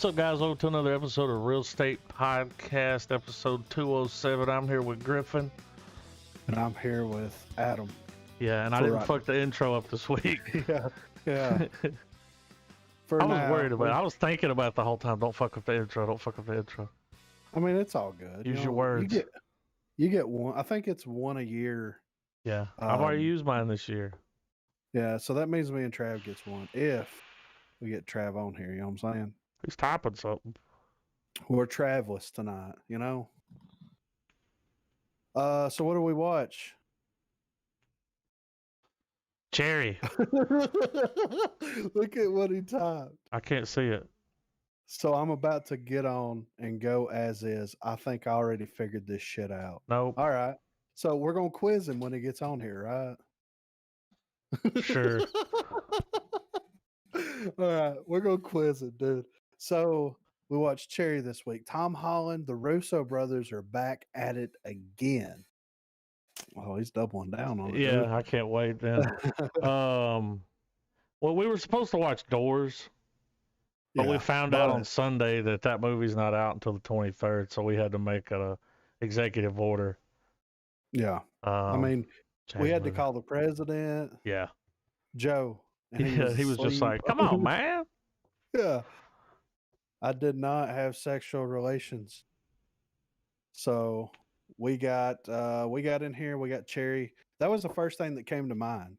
What's up, guys? Welcome to another episode of Real Estate Podcast, episode 207. I'm here with Griffin. And I'm here with Adam. Yeah, and I didn't fuck the intro up this week. Yeah. I was worried about it. I was thinking about it the whole time. Don't fuck up the intro. Don't fuck up the intro. I mean, it's all good. Use your words. You get one. I think it's one a year. Yeah, I've already used mine this year. Yeah, so that means me and Trav gets one if we get Trav on here. You know what I'm saying? He's typing something. We're Travless tonight, you know? So what do we watch? Cherry. Look at what he typed. I can't see it. So I'm about to get on and go as is. I think I already figured this shit out. Nope. All right. So we're going to quiz him when he gets on here, right? Sure. All right. We're going to quiz it, dude. So we watched Cherry this week. Tom Holland, the Russo brothers are back at it again. Oh, he's doubling down on it. Yeah, dude. I can't wait then. Well, we were supposed to watch Doors, but we found out on Sunday that movie's not out until the 23rd, so we had to make an executive order. Yeah. I mean, we had to call the president. Yeah. Joe. And he was just like, come on, man. Yeah. I did not have sexual relations. So we got in here, we got Cherry. That was the first thing that came to mind.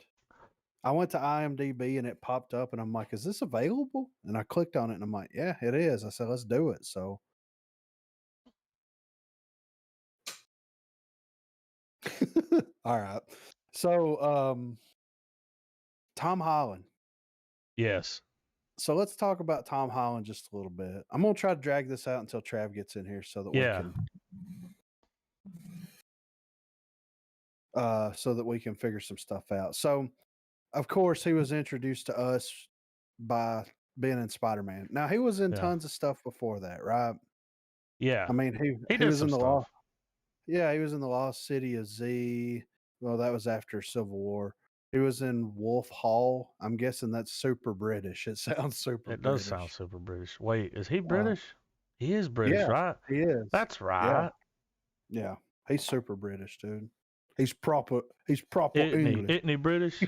I went to IMDb and it popped up and I'm like, is this available? And I clicked on it and I'm like, yeah, it is. I said, let's do it. So all right. So Tom Holland. Yes. So let's talk about Tom Holland just a little bit. I'm going to try to drag this out until Trav gets in here so that we can figure some stuff out. So, of course, he was introduced to us by being in Spider-Man. Now, he was in tons of stuff before that, right? Yeah. I mean, he was in the Lost. Yeah, he was in the Lost City of Z. Well, that was after Civil War. He was in Wolf Hall. I'm guessing that's super British. It sounds super British. It does sound super British. Wait, is he British? He is British, right? He is. That's right. Yeah. He's super British, dude. He's proper English. Isn't he British?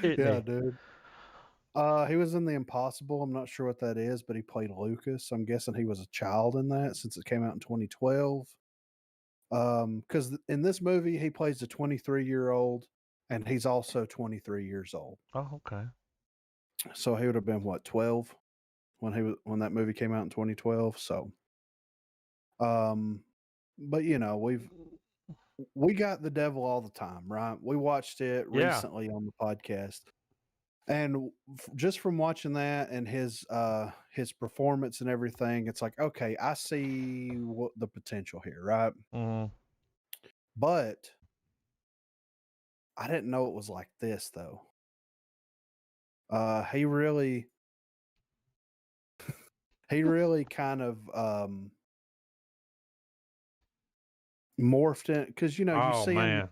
Yeah, dude. He was in The Impossible. I'm not sure what that is, but he played Lucas. I'm guessing he was a child in that since it came out in 2012. Because in this movie, he plays a 23-year-old. And he's also 23 years old. Oh, okay. So he would have been what, 12 when that movie came out in 2012. So, but you know, we got The Devil All the Time, right? We watched it recently on the podcast, and just from watching that and his performance and everything, it's like, okay, I see what the potential here, right? Mm-hmm. But I didn't know it was like this, though. He really kind of morphed in, because you know you see him,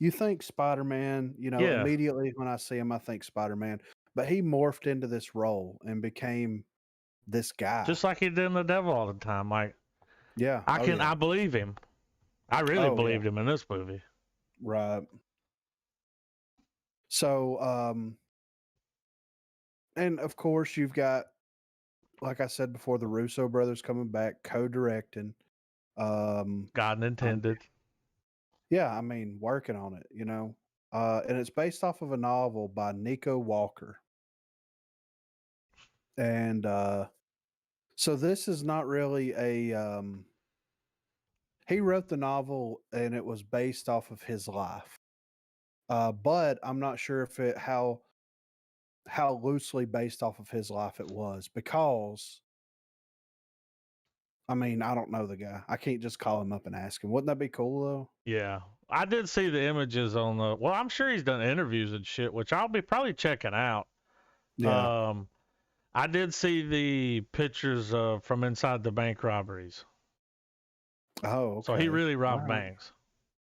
you think Spider-Man. You know, immediately when I see him, I think Spider-Man. But he morphed into this role and became this guy, just like he did in The Devil All the Time. Like, yeah, I believe him. I really believed him in this movie. Right. So, and of course you've got, like I said before, the Russo brothers coming back, co-directing. God intended. Yeah, I mean, working on it, you know. And it's based off of a novel by Nico Walker. And so this is not really a he wrote the novel and it was based off of his life. But I'm not sure if how loosely based off of his life it was, because I mean, I don't know the guy. I can't just call him up and ask him. Wouldn't that be cool though? Yeah. I did see the images on I'm sure he's done interviews and shit, which I'll be probably checking out. Yeah. I did see the pictures from inside the bank robberies. Oh, okay. So he really robbed banks.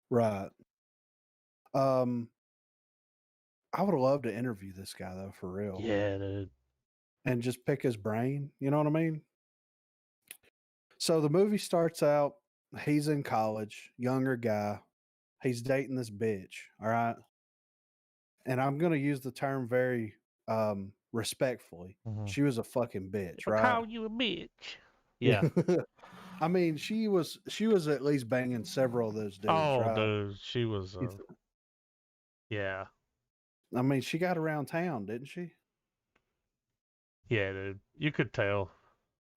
Right. I would love to interview this guy though, for real. Yeah, dude. and just pick his brain. You know what I mean? So the movie starts out, he's in college, younger guy. He's dating this bitch. All right. And I'm going to use the term very respectfully. Mm-hmm. She was a fucking bitch, I right? call you a bitch. Yeah. I mean, she was at least banging several of those dudes, Oh, right? dude, she was. Yeah. I mean, she got around town, didn't she? Yeah, dude. You could tell.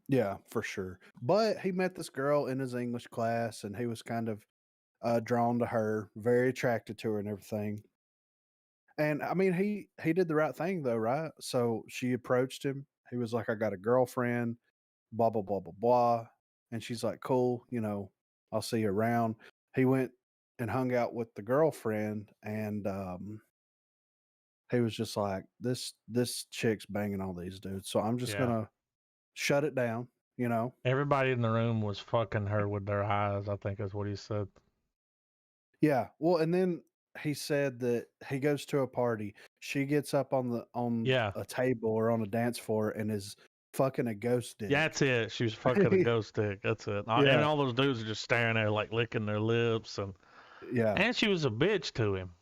Yeah, for sure. But he met this girl in his English class, and he was kind of drawn to her, very attracted to her, and everything. And I mean, he did the right thing though, right? So she approached him. He was like, "I got a girlfriend, blah blah blah blah blah," and she's like, "Cool, I'll see you around." He went and hung out with the girlfriend, and he was just like, "This chick's banging all these dudes, so I'm just Yeah. gonna shut it down." Everybody in the room was fucking her with their eyes, I think is what he said. Yeah. Well, and then he said that he goes to a party. She gets up on Yeah. a table or on a dance floor and is fucking a ghost dick. Yeah, that's it. She was fucking a ghost dick. That's it. And Yeah. all those dudes are just staring there, like licking their lips, Yeah. and she was a bitch to him.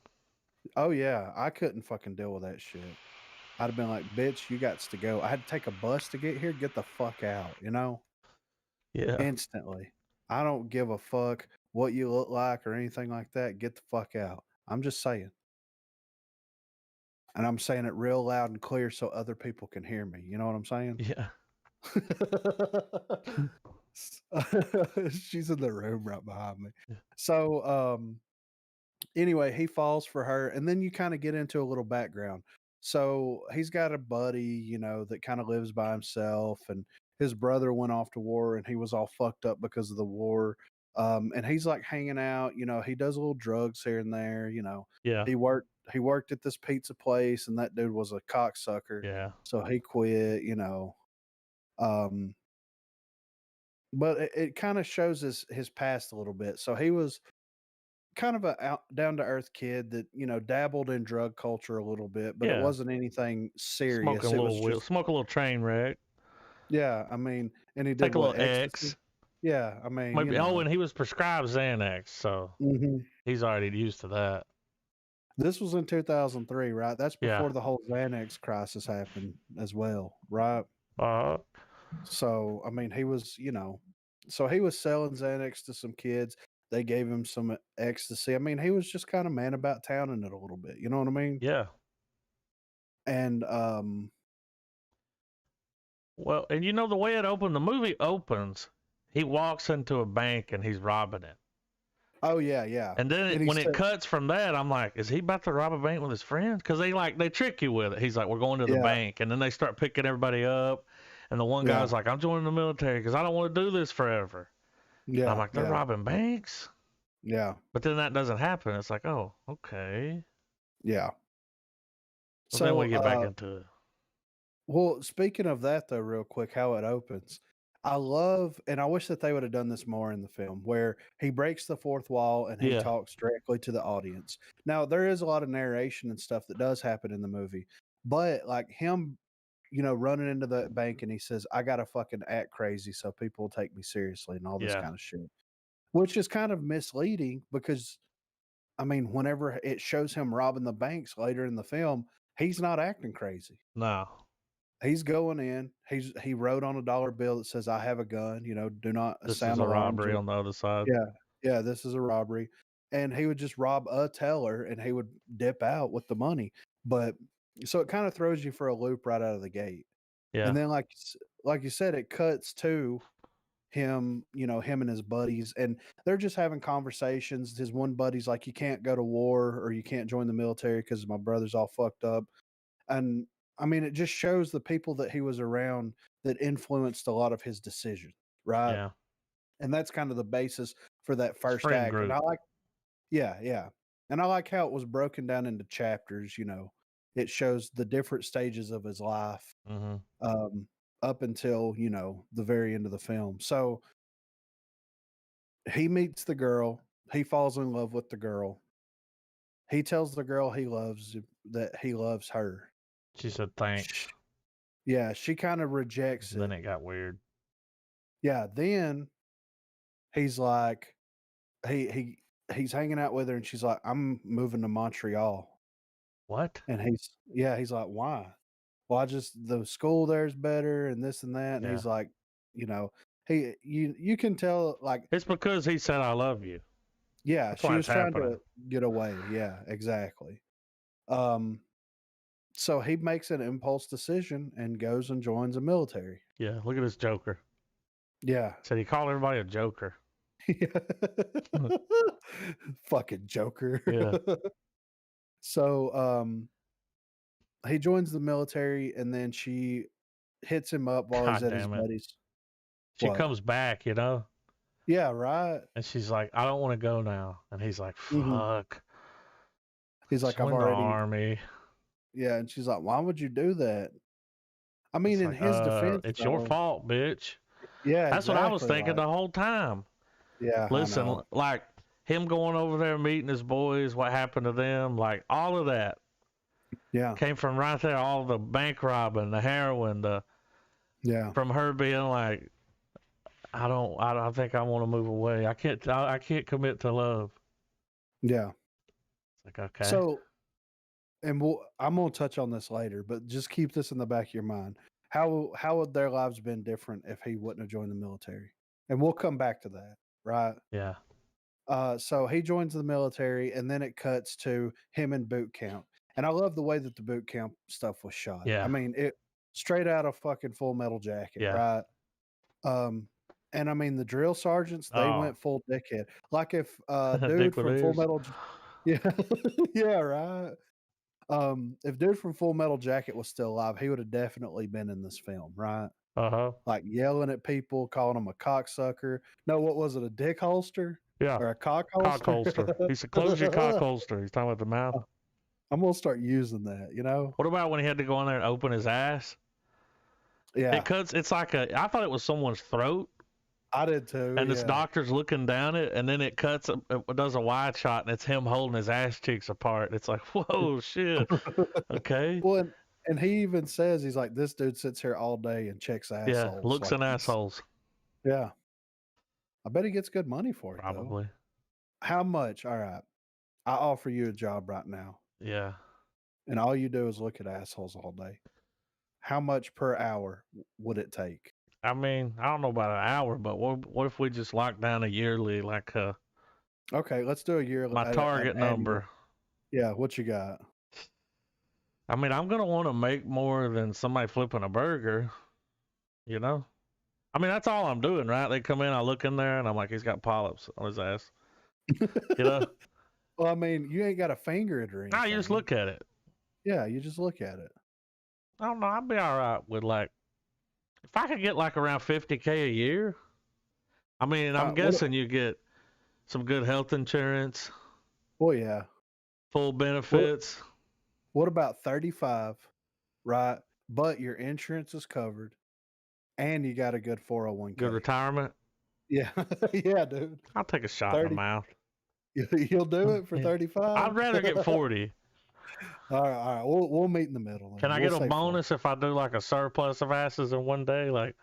Oh yeah. I couldn't fucking deal with that shit. I'd have been like, bitch, you got to go. I had to take a bus to get here. Get the fuck out, Yeah. instantly. I don't give a fuck what you look like or anything like that. Get the fuck out. I'm just saying. And I'm saying it real loud and clear so other people can hear me. You know what I'm saying? Yeah. She's in the room right behind me. Yeah. So, anyway, he falls for her, and then you kind of get into a little background. So he's got a buddy, that kind of lives by himself, and his brother went off to war, and he was all fucked up because of the war. And he's like hanging out, he does little drugs here and there. Yeah. He worked at this pizza place, and that dude was a cocksucker. Yeah. So he quit. Um, but it kind of shows his past a little bit. So he was kind of a down to earth kid that dabbled in drug culture a little bit, but it Yeah. wasn't anything Smoke a serious. It was little just smoke a little train wreck. yeah. I mean, and he did Take a little what, ecstasy? X. Yeah, I mean, Maybe. Oh, and he was prescribed Xanax, so Mhm. he's already used to that. This was in 2003, right? That's Yeah. before the whole Xanax crisis happened as well, right? So I mean, he was so he was selling Xanax to some kids. They gave him some ecstasy. I mean, he was just kind of man about town in it a little bit. You know what I mean? Yeah. And Well, and the way it opened, the movie opens, he walks into a bank and he's robbing it. oh yeah, yeah. And then when it cuts from that, I'm like, is he about to rob a bank with his friends? Because they trick you with it. He's like, we're going to the bank, and then they start picking everybody up, and the one guy's like, I'm joining the military because I don't want to do this forever. Yeah, and I'm like, they're robbing banks. Yeah, but then that doesn't happen. It's like, oh, okay. Yeah. So then we get back into it. Well, speaking of that, though, real quick, how it opens, I love, and I wish that they would have done this more in the film, where he breaks the fourth wall and he talks directly to the audience. Now, there is a lot of narration and stuff that does happen in the movie, but like him, running into the bank and he says, I got to fucking act crazy so people will take me seriously and all this kind of shit, which is kind of misleading because, I mean, whenever it shows him robbing the banks later in the film, he's not acting crazy. No. He's going in. He wrote on a dollar bill that says, "I have a gun. Do not This sound is a alarms." robbery on the other side. Yeah, yeah. This is a robbery, and he would just rob a teller, and he would dip out with the money. But so it kind of throws you for a loop right out of the gate. Yeah. And then, like you said, it cuts to him, him and his buddies, and they're just having conversations. His one buddy's like, "You can't go to war, or you can't join the military because my brother's all fucked up." And I mean, it just shows the people that he was around that influenced a lot of his decisions, right? Yeah. And that's kind of the basis for that first friend act. group. And I like, yeah. And I like how it was broken down into chapters, it shows the different stages of his life up until, the very end of the film. So he meets the girl, he falls in love with the girl. He tells the girl he loves that he loves her. She said thanks. Yeah, she kind of rejects Then it. it got weird. Yeah, then he's like, he's hanging out with her, and she's like, "I'm moving to Montreal." What? And he's like, "Why?" "Well, the school there's better and this and that." And Yeah. he's like, you know, you can tell, like, It's because he said, I love you. yeah, That's she why was it's trying happening. to get away. Yeah, exactly. Um, so he makes an impulse decision and goes and joins the military. Yeah. Look at this joker. Yeah. Said he called everybody a joker. Fucking joker. Yeah. So he joins the military, and then she hits him up while he's God at his damn it. buddy's. She What? comes back, you know? Yeah, right. And she's like, I don't want to go now. And he's like, Mhm. fuck. He's like, I've Join the already. army. Yeah, and she's like, why would you do that? I mean, It's in like, his defense, it's your though. fault, bitch. Yeah, That's what I was exactly. thinking Like, the whole time. yeah, I Listen, know. like him going over there meeting his boys, what happened to them, like all of that Yeah, came from right there. All the bank robbing, the heroin, yeah, from her being like, I think I want to move away. I can't commit to love. yeah. It's like, okay. So, and I'm gonna touch on this later, but just keep this in the back of your mind. How would their lives been different if he wouldn't have joined the military? And we'll come back to that, right? Yeah. So he joins the military, and then it cuts to him in boot camp. And I love the way that the boot camp stuff was shot. Yeah. I mean, it straight out of fucking Full Metal Jacket, Yeah. right? And I mean, the drill sergeants, they went full dickhead. Like if dude from Full Metal, yeah, yeah, right. If dude from Full Metal Jacket was still alive, he would have definitely been in this film, right? Uh-huh. Like yelling at people, calling them a cocksucker. No, what was it? A dick holster? Yeah. Or a cock holster? Cock holster. He said, close your cock holster. He's talking about the mouth. I'm gonna start using that, you know? What about when he had to go in there and open his ass? Yeah. It's like I thought it was someone's throat. I did too. And this doctor's looking down it, and then it does a wide shot, and it's him holding his ass cheeks apart. It's like, whoa, shit. Okay. Well, and he even says, he's like, this dude sits here all day and checks assholes. Yeah, looks like in assholes. Yeah. I bet he gets good money for it. Probably. Though. How much? All right. I offer you a job right now. Yeah. And all you do is look at assholes all day. How much per hour would it take? I mean, I don't know about an hour, but what if we just lock down a yearly, like okay, let's do a yearly. My target number. Yeah, what you got? I mean, I'm gonna want to make more than somebody flipping a burger, you know? I mean, that's all I'm doing, right? They come in, I look in there, and I'm like, he's got polyps on his ass. You know? Well, I mean, you ain't got to finger it or anything. No, you just look at it. Yeah, you just look at it. I don't know. I'd be all right with like, if I could get like around 50K a year. I mean, I'm guessing you get some good health insurance. Well, yeah. Full benefits. What about 35, right? But your insurance is covered, and you got a good 401k. Good retirement. Yeah, yeah, dude. I'll take a shot in the mouth. You'll do it for 35. I'd rather get 40. All right. We'll meet in the middle. Then. Can I get a bonus 40. If I do like a surplus of asses in one day? Like,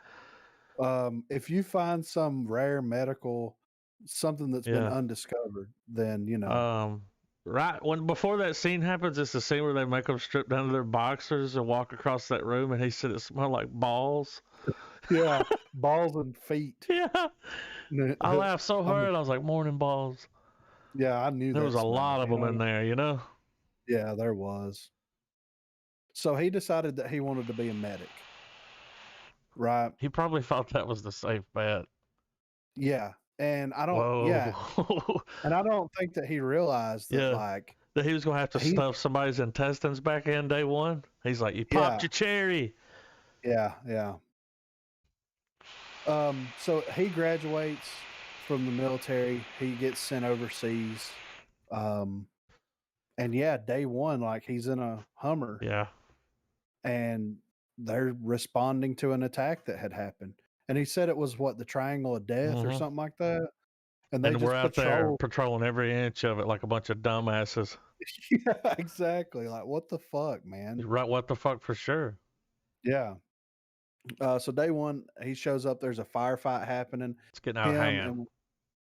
if you find some rare medical, something that's been undiscovered, then you know. Right before that scene happens, it's the scene where they make them strip down to their boxers and walk across that room, and he said it smelled like balls. Yeah, balls and feet. Yeah, I laughed so hard. I was like, "Morning balls." Yeah, I knew there was a lot of them in there, you know. Yeah, there was. So he decided that he wanted to be a medic, right? He probably thought that was the safe bet. Yeah, and I don't. Whoa. Yeah, and I don't think that he realized that, like, that he was gonna have to stuff somebody's intestines back in day one. He's like, "You popped your cherry." Yeah, yeah. So he graduates from the military. He gets sent overseas. And yeah, day one, like he's in a Hummer. Yeah. And they're responding to an attack that had happened. And he said it was the Triangle of Death or something like that. And we're out there patrolling every inch of it like a bunch of dumbasses. Yeah, exactly. Like, what the fuck, man? Right, what the fuck for sure. Yeah. So day one, he shows up. There's a firefight happening. It's getting out of Him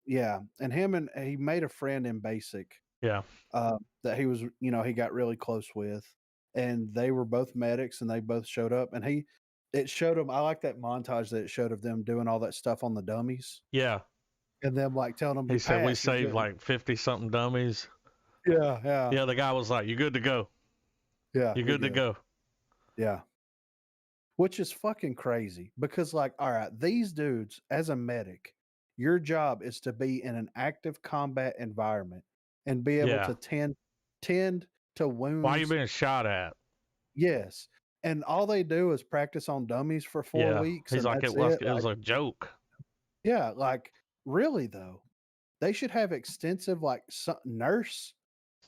hand. and he made a friend in basic. Yeah. That he was, he got really close with, and they were both medics, and they both showed up, and it showed them. I like that montage that it showed of them doing all that stuff on the dummies, Yeah. and them like telling them, He said we pass, you're saved good. like 50 something dummies. Yeah. Yeah, the guy was like, "You good to go? Yeah, You good to go?" Yeah. Which is fucking crazy because, like, all right, these dudes, as a medic, your job is to be in an active combat environment and be able Yeah. to tend to wounds. Why are you being shot at? Yes. And all they do is practice on dummies for 4 weeks. He's And like, that's it was a joke. Yeah. Like, really, though, they should have extensive, like, nurse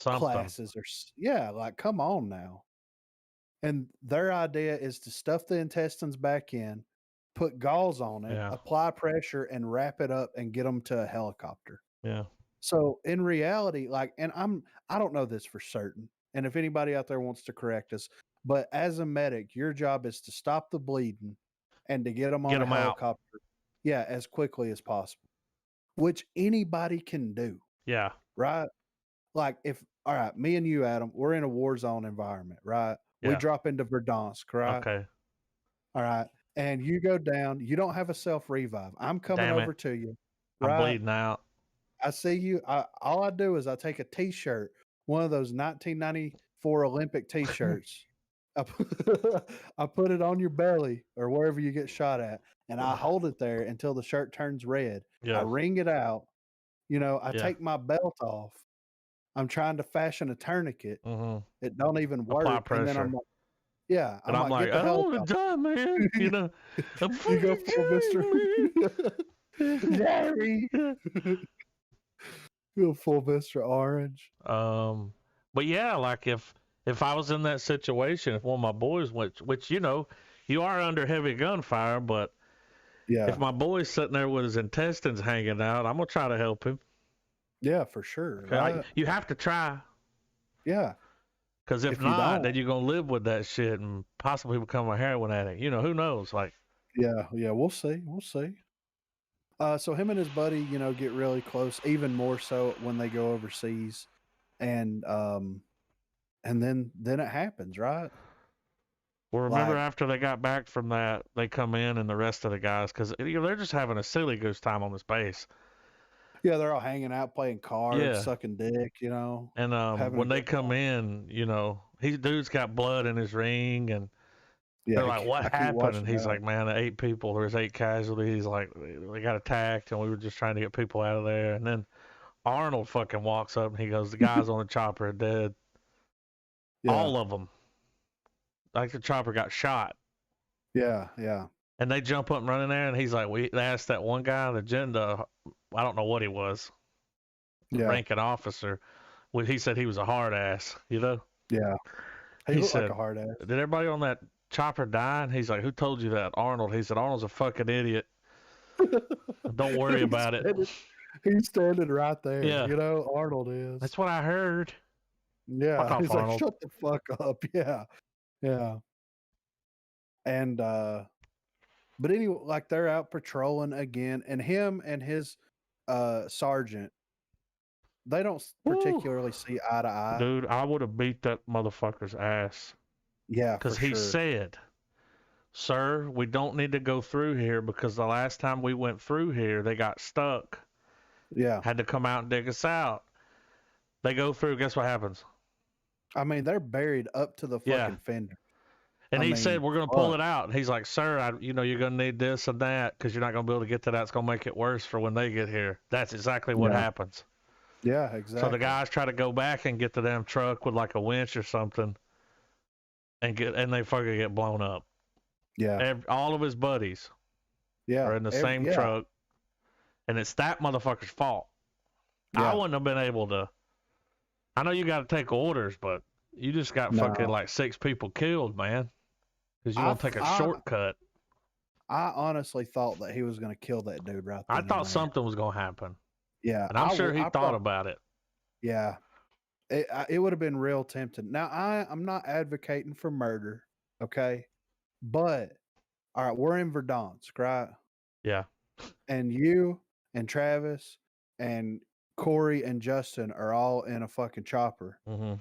Something. classes like, come on now. And their idea is to stuff the intestines back in, put gauze on it, apply pressure, and wrap it up and get them to a helicopter. Yeah. So in reality, like, and I don't know this for certain. And if anybody out there wants to correct us, but as a medic, your job is to stop the bleeding and to get them on a helicopter. Out. Yeah, as quickly as possible, which anybody can do. Yeah. Right. Like all right, me and you, Adam, we're in a war zone environment, right? Yeah. We drop into Verdansk, right? Okay. All right. And you go down, you don't have a self revive. I'm coming over to you. Right? I'm bleeding out. I see you. All I do is I take a t-shirt, one of those 1994 Olympic t-shirts. I put it on your belly or wherever you get shot at, and I hold it there until the shirt turns red. Yeah. I wring it out. I take my belt off. I'm trying to fashion a tourniquet. Mm-hmm. It don't even work. Apply pressure. And then I'm like, yeah. I'm like, I don't want to die, man. You go full Mr. Larry. Go full Mr. Orange. But yeah, like if I was in that situation, if one of my boys went, which you are under heavy gunfire, but yeah, if my boy's sitting there with his intestines hanging out, I'm gonna try to help him. Yeah, for sure. Right? You have to try. Yeah. Because if not, then you're gonna live with that shit and possibly become a heroin addict. Who knows? Like. Yeah, we'll see. So him and his buddy, get really close, even more so when they go overseas, and then it happens, right? Well, remember after they got back from that, they come in and the rest of the guys, because they're just having a silly goose time on this base. Yeah, they're all hanging out, playing cards, sucking dick, And when they come in, dude's got blood in his ring, and they're like, "What happened?" And he's like, "Man, 8 people. There's 8 casualties. Like, they got attacked, and we were just trying to get people out of there." And then Arnold fucking walks up, and he goes, "The guys on the chopper are dead. Yeah. All of them. Like the chopper got shot." Yeah. And they jump up and run in there, and he's like, they asked that one guy, the agenda, I don't know what he was, ranking officer. He said he was a hard ass, Yeah. He looked like a hard ass. Did everybody on that chopper die? And he's like, "Who told you that?" Arnold. He said, "Arnold's a fucking idiot. Don't worry about it." He's standing right there. Yeah. Arnold is. That's what I heard. Yeah. Fuck off, he's Arnold. Like, shut the fuck up. Yeah. And but anyway, like they're out patrolling again, and him and his sergeant, they don't particularly see eye to eye. Dude, I would have beat that motherfucker's ass. Yeah, because he said, "Sir, we don't need to go through here because the last time we went through here, they got stuck. Yeah, had to come out and dig us out. They go through. Guess what happens? I mean, they're buried up to the fucking fender." And he said, "We're going to pull it out." And he's like, "Sir, you're going to need this and that because you're not going to be able to get to that. It's going to make it worse for when they get here." That's exactly what happens. Yeah, exactly. So the guys try to go back and get the damn truck with like a winch or something, and they fucking get blown up. Yeah. All of his buddies are in the same truck, and it's that motherfucker's fault. I wouldn't have been able to. I know you got to take orders, but you just got fucking like 6 people killed, man. Because you want to take a shortcut. I honestly thought that he was going to kill that dude right there. I thought something was going to happen. Yeah. And I'm sure he thought about it. Yeah. It would have been real tempting. Now, I'm not advocating for murder, okay? But all right, we're in Verdansk, right? Yeah. And you and Travis and Corey and Justin are all in a fucking chopper. Mm-hmm.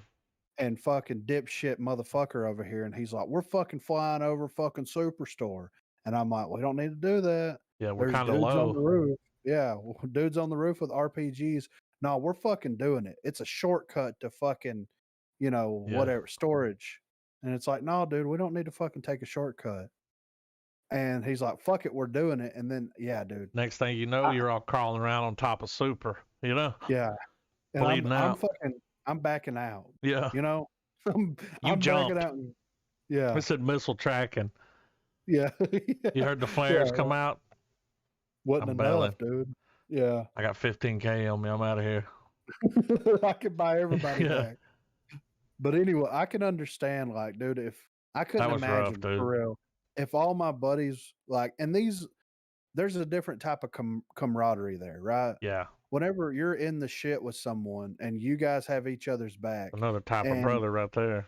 And fucking dipshit motherfucker over here. And he's like, we're fucking flying over fucking Superstore. And I'm like, we don't need to do that. Yeah, we're There's kind of dudes on the low. roof. Yeah, dudes on the roof with RPGs. No, we're fucking doing it. It's a shortcut to fucking, whatever, storage. And it's like, no, dude, we don't need to fucking take a shortcut. And he's like, fuck it, we're doing it. And then, yeah, dude. Next thing you know, you're all crawling around on top of Super, Yeah. And bleeding out. I'm backing out. Yeah. I'm jumped. backing out. And, yeah. It said missile tracking. Yeah. You heard the flares come out? Wasn't enough, dude. Yeah. I got 15K on me. I'm out of here. I could buy everybody back. But anyway, I can understand, like, dude, if I couldn't imagine for real, if all my buddies, like, and there's a different type of camaraderie there, right? Yeah. Whenever you're in the shit with someone and you guys have each other's back. Another type of brother right there.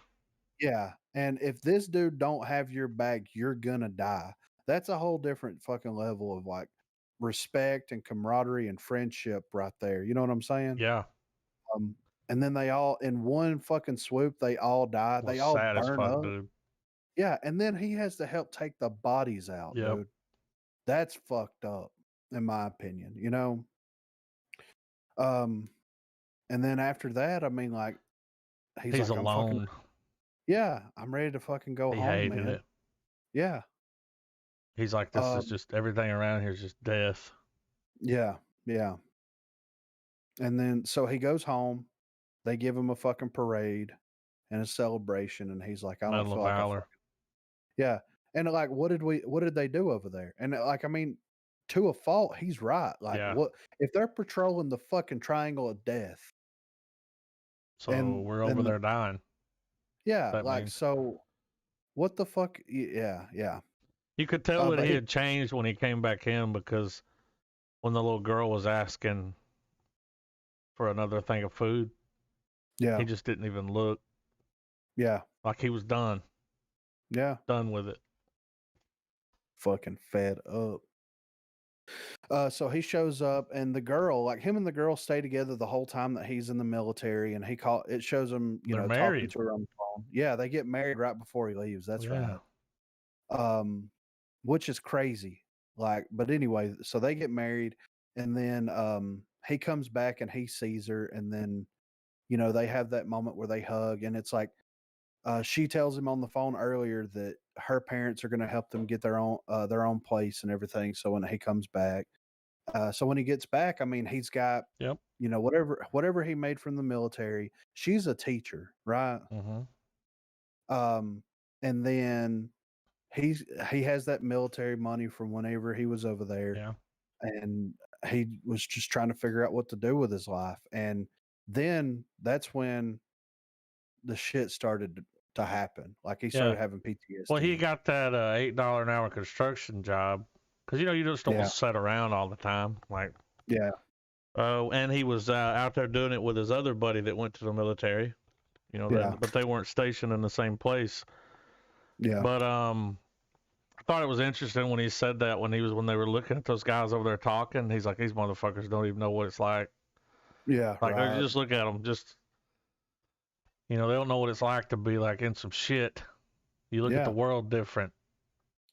Yeah. And if this dude don't have your back, you're gonna die. That's a whole different fucking level of like respect and camaraderie and friendship right there. You know what I'm saying? Yeah. And then they all in one fucking swoop, they all die. They all burn up. Dude. Yeah, and then he has to help take the bodies out, dude. That's fucked up, in my opinion. And then after that, I mean, like, he's like, alone. I'm ready to fucking go home, hated man. It. Yeah. He's like, this is just everything around here is just death. Yeah. And then so he goes home. They give him a fucking parade and a celebration, and he's like, I don't feel like yeah. And like, what did they do over there? And like, I mean, to a fault, he's right. Like, what if they're patrolling the fucking triangle of death? So we're over there dying. Yeah, like means. So what the fuck? Yeah. You could tell that he had changed when he came back in, because when the little girl was asking for another thing of food, he just didn't even look. Yeah. Like he was done. Yeah. Done with it. Fucking fed up. So he shows up, and the girl, like him and the girl stay together the whole time that he's in the military, and it shows him, They're talking married. to her on the phone. Yeah, they get married right before he leaves. That's right. Which is crazy. Like, but anyway, so they get married, and then he comes back and he sees her, and then they have that moment where they hug, and it's like she tells him on the phone earlier that her parents are going to help them get their own place and everything. So when he comes back, so when he gets back, I mean, he's got whatever he made from the military. She's a teacher, right? Mm-hmm. And then he has that military money from whenever he was over there. Yeah. And he was just trying to figure out what to do with his life. And then that's when the shit started to happen. Like he started having PTSD. Well, he got that $8 an hour construction job, because you just don't sit around all the time. Like and he was out there doing it with his other buddy that went to the military. But they weren't stationed in the same place. Yeah. But I thought it was interesting when he said that when they were looking at those guys over there talking. He's like, these motherfuckers don't even know what it's like. Yeah. Like just look at them. Just they don't know what it's like to be like in some shit. You look at the world different.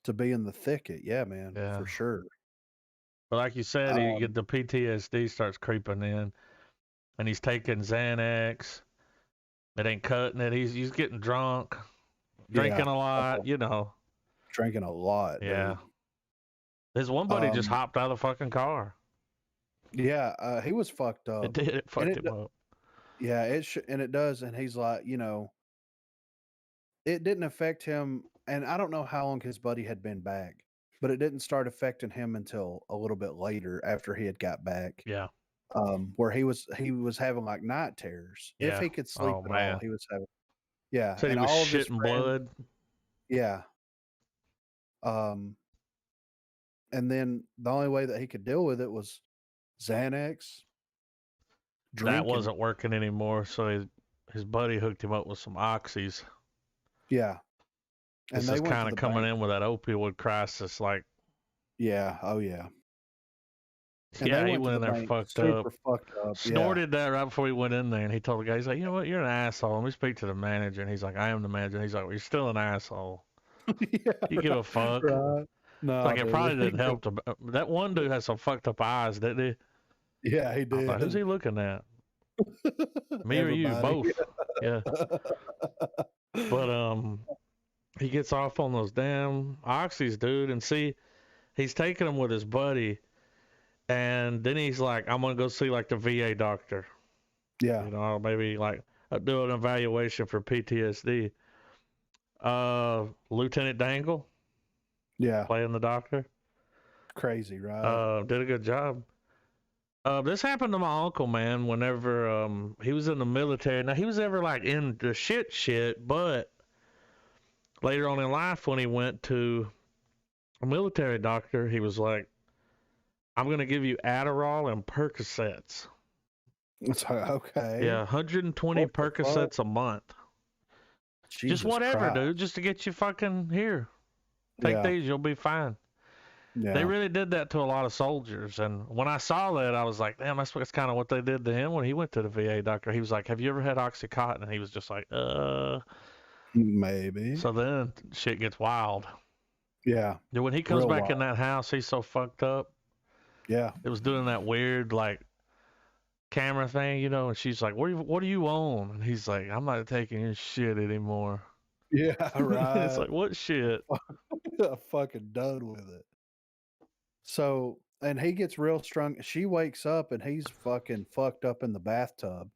To be in the thicket, man, for sure. But like you said, the PTSD starts creeping in, and he's taking Xanax. It ain't cutting it. He's getting drunk, drinking a lot. Drinking a lot. Yeah. Dude. His one buddy just hopped out of the fucking car. Yeah, he was fucked up. It did. It fucked him up. Yeah, it does. And he's like, it didn't affect him. And I don't know how long his buddy had been back, but it didn't start affecting him until a little bit later after he had got back. Yeah. Where he was having like night terrors. Yeah. If he could sleep at all, he was having. Yeah. So he was shitting blood. Yeah. And then the only way that he could deal with it was Xanax. Drinking. That wasn't working anymore, so his buddy hooked him up with some oxys. Yeah. This is kind of coming in with that opioid crisis, like. Yeah. Oh yeah. And yeah, he went in there fucked up. Snorted that right before he went in there, and he told the guy, he's like, you know what, you're an asshole. Let me speak to the manager. And he's like, I am the manager. And he's like, well, you're still an asshole. Yeah, you give a fuck. Right. No, it's like it probably didn't help. That one dude has some fucked up eyes, didn't he? Yeah, he did. Like, who's he looking at? Me or you? Both. Yeah. But he gets off on those damn oxys, dude, and see, he's taking them with his buddy. And then he's like, I'm going to go see like the VA doctor. Yeah. You know, maybe like do an evaluation for PTSD. Lieutenant Dangle. Yeah. Playing the doctor. Crazy, right? Did a good job. This happened to my uncle, man, whenever he was in the military. Now, he was ever like in the shit, but later on in life when he went to a military doctor, he was like, I'm going to give you Adderall and Percocets. Okay. Yeah, 120 Percocets a month. Jesus just whatever, Christ. dude. Just to get you fucking here. Take these, you'll be fine. Yeah. They really did that to a lot of soldiers. And when I saw that, I was like, damn, that's kind of what they did to him when he went to the VA doctor. He was like, have you ever had Oxycontin? And he was just like, maybe. So then shit gets wild. Yeah. When he comes back in that house, he's so fucked up. Yeah. It was doing that weird, like, camera thing, you know, and she's like, what do you own? And he's like, I'm not taking your shit anymore. Yeah, right. It's like, what shit? I'm fucking done with it. So, and he gets real strong. She wakes up and he's fucking fucked up in the bathtub.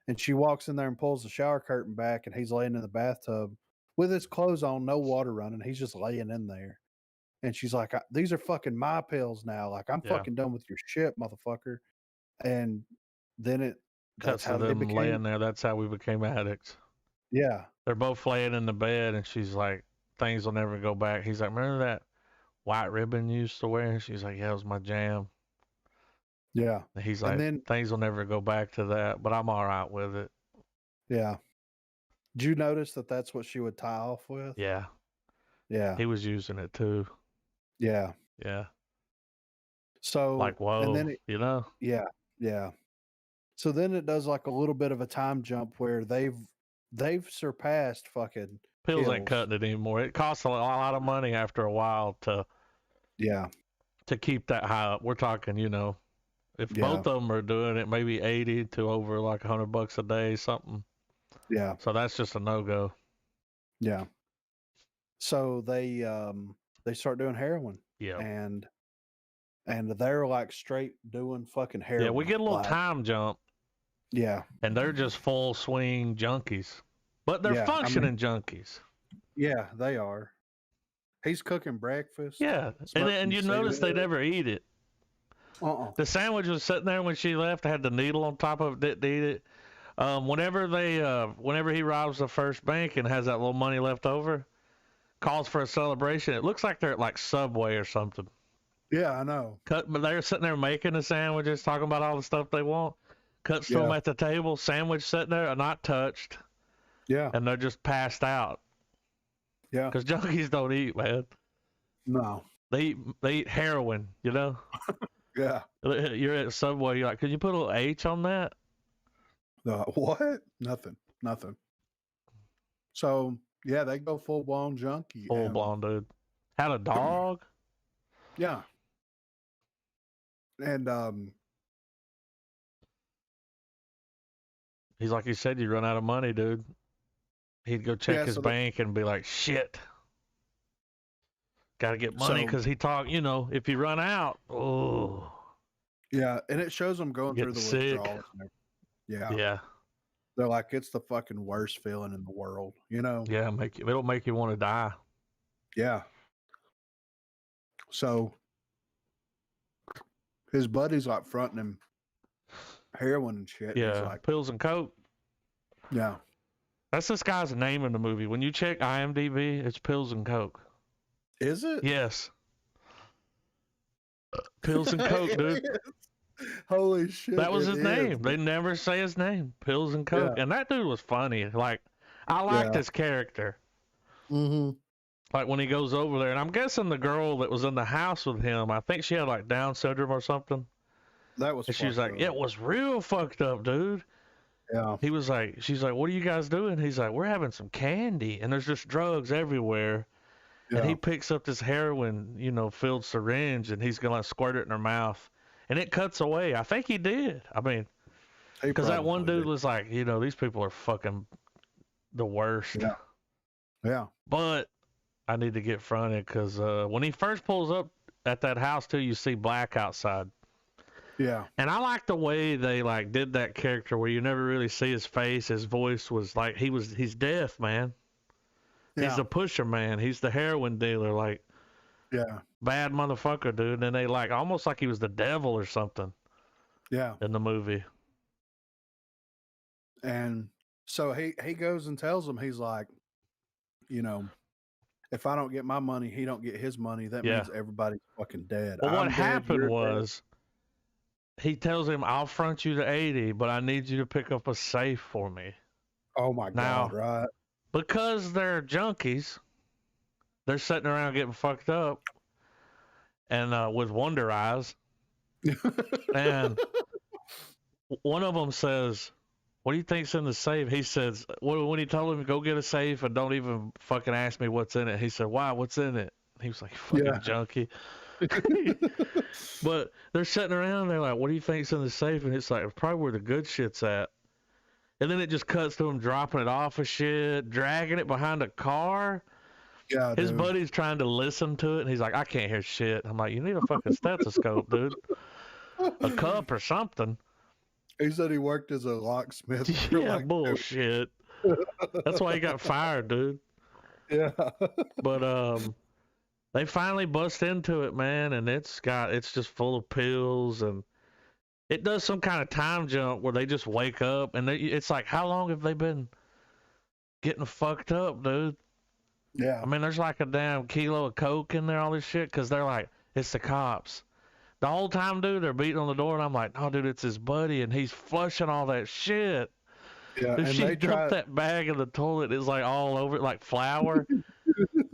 And she walks in there and pulls the shower curtain back, and he's laying in the bathtub with his clothes on, no water running. He's just laying in there. And she's like, these are fucking my pills now. Like, I'm fucking done with your shit, motherfucker. And then that's how they became laying there. That's how we became addicts. Yeah. They're both laying in the bed, and she's like, things will never go back. He's like, remember that white ribbon you used to wear? And she's like, yeah, it was my jam. Yeah. And he's like, things will never go back to that, but I'm all right with it. Yeah. Did you notice that that's what she would tie off with? Yeah. Yeah. He was using it too. Yeah. Yeah. So like, whoa, and then you know? Yeah. Yeah. So then it does like a little bit of a time jump where they've surpassed fucking pills ain't cutting it anymore. It costs a lot of money after a while to keep that high up. We're talking, you know, if both of them are doing it, maybe 80 to over like $100 a day, something. Yeah. So that's just a no-go. Yeah. So they start doing heroin. Yeah. And they're like straight doing fucking heroin. Yeah, we get a little time jump. Yeah. And they're just full swing junkies. But they're functioning junkies. Yeah, they are. He's cooking breakfast. Yeah. And you notice they never eat it. The sandwich was sitting there when she left. Had the needle on top of it. Didn't eat it. Whenever he robs the first bank and has that little money left over, calls for a celebration. It looks like they're at like Subway or something. Yeah, I know. But they're sitting there making the sandwiches, talking about all the stuff they want. Cuts to them at the table, sandwich sitting there, not touched. Yeah. And they're just passed out. Yeah. Because junkies don't eat, man. No. They eat heroin, you know? Yeah. You're at Subway, you're like, could you put a little H on that? What? Nothing. So, yeah, they go full-blown junkie. Full-blown, dude. Had a dog? Yeah. And, he's like, you said, you run out of money, dude. He'd go check his bank and be like, shit. Got to get money because he talked, you know, if you run out, oh. Yeah, and it shows them going through the withdrawals. Yeah. Yeah. They're like, it's the fucking worst feeling in the world, you know? Yeah, it'll make you want to die. Yeah. So his buddy's like fronting him heroin and shit. Yeah, he's like, pills and coke. Yeah. That's this guy's name in the movie. When you check IMDb, it's Pills and Coke. Is it? Yes. Pills and Coke, dude. Holy shit. That was his name. They never say his name. Pills and Coke. Yeah. And that dude was funny. Like, I liked his character. Mm-hmm. Like when he goes over there, and I'm guessing the girl that was in the house with him, I think she had like Down syndrome or something. That was And she was like, up. it was real fucked up, dude. Yeah. He was like, she's like, what are you guys doing? He's like, we're having some candy, and there's just drugs everywhere. Yeah. And he picks up this heroin, filled syringe, and he's gonna squirt it in her mouth, and it cuts away. I think he did. I mean, because that one dude was like, these people are fucking the worst. Yeah. Yeah. But I need to get fronted because when he first pulls up at that house too, you see Black outside. Yeah. And I like the way they like did that character where you never really see his face. His voice was like he's deaf, man. Yeah. He's the pusher, man. He's the heroin dealer, like bad motherfucker, dude. And they like almost like he was the devil or something. Yeah. In the movie. And so he goes and tells him, he's like, if I don't get my money, he don't get his money. That means everybody's fucking dead. Well, what happened was he tells him, I'll front you the 80, but I need you to pick up a safe for me. Oh my God, right. Because they're junkies, they're sitting around getting fucked up and with wonder eyes. And one of them says, what do you think's in the safe? He says, when he told him, go get a safe and don't even fucking ask me what's in it. He said, why? What's in it? He was like, fucking junkie. But they're sitting around and they're like, what do you think's in the safe? And it's like, probably where the good shit's at. And then it just cuts to him dropping it off of shit, dragging it behind a car. Yeah, his buddy's trying to listen to it, and he's like, I can't hear shit. I'm like, you need a fucking stethoscope, dude. A cup or something. He said he worked as a locksmith. Yeah, bullshit. That's why he got fired, dude. Yeah. But they finally bust into it, man, and it's just full of pills, and it does some kind of time jump where they just wake up, and it's like, how long have they been getting fucked up, dude? Yeah. I mean, there's like a damn kilo of coke in there, all this shit, because they're like, it's the cops. The whole time, dude, they're beating on the door, and I'm like, no, dude, it's his buddy, and he's flushing all that shit. Yeah, and she dumped that bag in the toilet. It's like all over it, like flour.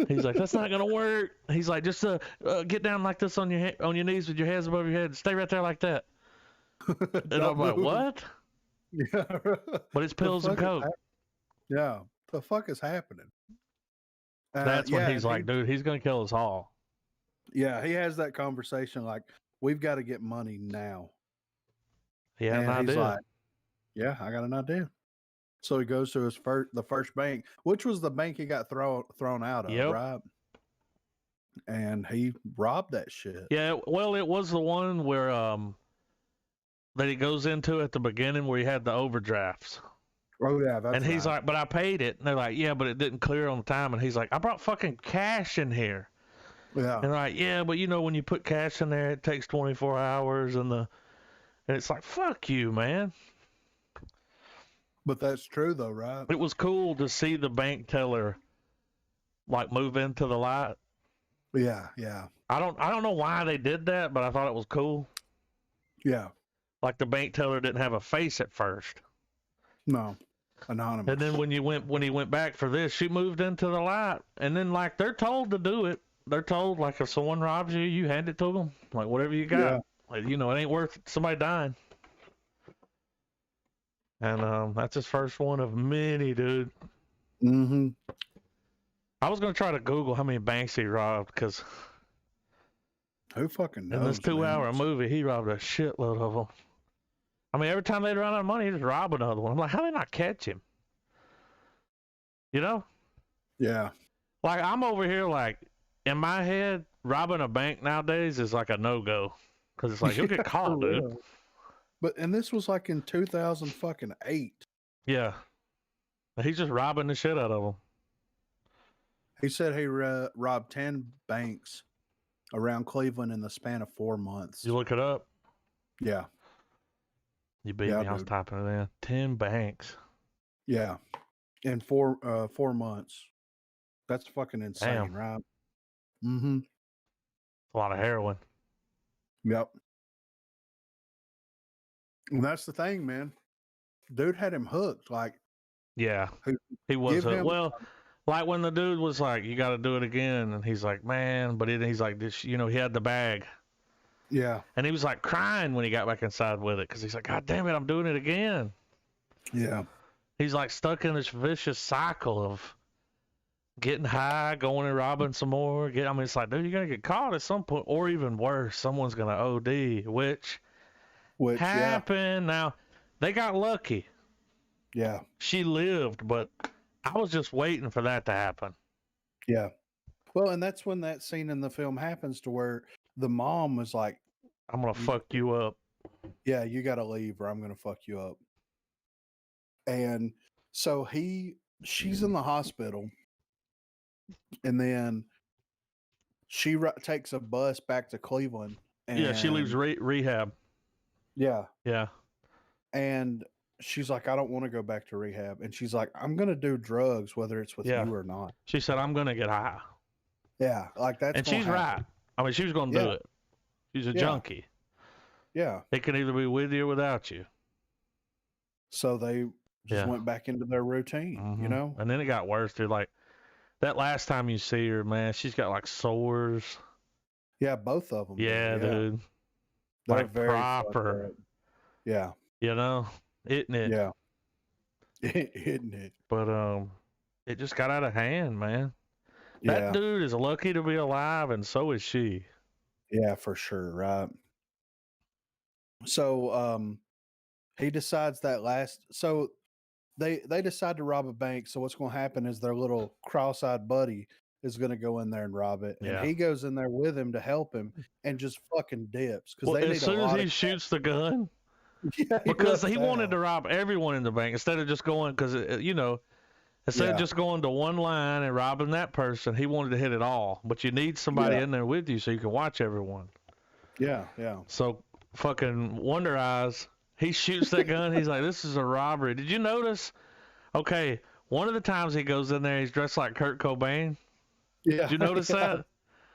He's like, that's not gonna work. He's like, just get down like this on your knees with your hands above your head. Stay right there like that. And I'm like, what? Yeah. But it's pills and coke. Yeah. The fuck is happening? That's when he's like, dude, he's gonna kill us all. Yeah, he has that conversation like, we've got to get money now. He had an idea. He's like, yeah, I got an idea. So he goes to the first bank, which was the bank he got thrown out of, right? And he robbed that shit. Yeah, well, it was the one where that he goes into at the beginning where he had the overdrafts. Oh yeah, that's and he's right. like, but I paid it. And they're like, yeah, but it didn't clear on time. And he's like, I brought fucking cash in here. Yeah. And they're like, yeah, but when you put cash in there, it takes 24 hours, and it's like, fuck you, man. But that's true though, right? It was cool to see the bank teller like move into the light. Yeah, yeah. I don't know why they did that, but I thought it was cool. Yeah. Like the bank teller didn't have a face at first. No. Anonymous. And then when he went back for this, she moved into the light, and then like they're told to do it. They're told like if someone robs you, you hand it to them, like whatever you got. Yeah. Like, it ain't worth somebody dying. And that's his first one of many, dude. Mm-hmm. I was gonna try to Google how many banks he robbed, because who fucking knows? In this 2-hour movie, he robbed a shitload of them. I mean, every time they'd run out of money, he'd just rob another one. I'm like, how did they not catch him? Yeah. Like I'm over here, like in my head, robbing a bank nowadays is like a no-go, because it's like you'll get caught, dude. Yeah. And this was like in 2008. Yeah. He's just robbing the shit out of them. He said he robbed 10 banks around Cleveland in the span of 4 months. You look it up? Yeah. You beat me. I was typing it in. 10 banks. Yeah. In 4 months. That's fucking insane, right? Mm-hmm. A lot of heroin. Yep. And that's the thing, man. Dude had him hooked. Like, yeah, he was hooked. Well, Like when the dude was like, "You got to do it again," and he's like, "Man," but he's like, "This, he had the bag." Yeah. And he was like crying when he got back inside with it because he's like, "God damn it, I'm doing it again." Yeah. He's like stuck in this vicious cycle of getting high, going and robbing some more. It's like, dude, you're gonna get caught at some point, or even worse, someone's gonna OD, which happened. Yeah. Now, they got lucky. Yeah. She lived, but I was just waiting for that to happen. Yeah. Well, and that's when that scene in the film happens to where the mom was like, "I'm gonna fuck you up." Yeah, you got to leave, or I'm gonna fuck you up. And so she's in the hospital, and then she takes a bus back to Cleveland. And she leaves rehab. Yeah. Yeah. And she's like, I don't want to go back to rehab. And she's like, I'm going to do drugs, whether it's with you or not. She said, I'm going to get high. Yeah. Like that's. And she's right. I mean, she was going to do it. She's a junkie. Yeah. It can either be with you or without you. So they just went back into their routine, And then it got worse, dude. Like that last time you see her, man, she's got like sores. Yeah, both of them. Yeah, dude. They're like very proper. Yeah. Isn't it? Yeah. Isn't it? But it just got out of hand, man. That dude is lucky to be alive, and so is she. Yeah, for sure, right? So he decides so they decide to rob a bank. So what's going to happen is their little cross-eyed buddy is going to go in there and rob it, and he goes in there with him to help him, and just fucking dips because as soon as he shoots the gun, because he wanted to rob everyone in the bank instead of just going instead of just going to one line and robbing that person, he wanted to hit it all. But you need somebody in there with you so you can watch everyone. Yeah, yeah. So fucking Wonder Eyes, he shoots that gun. He's like, this is a robbery. Did you notice? Okay, one of the times he goes in there, he's dressed like Kurt Cobain. Yeah. Did you notice that?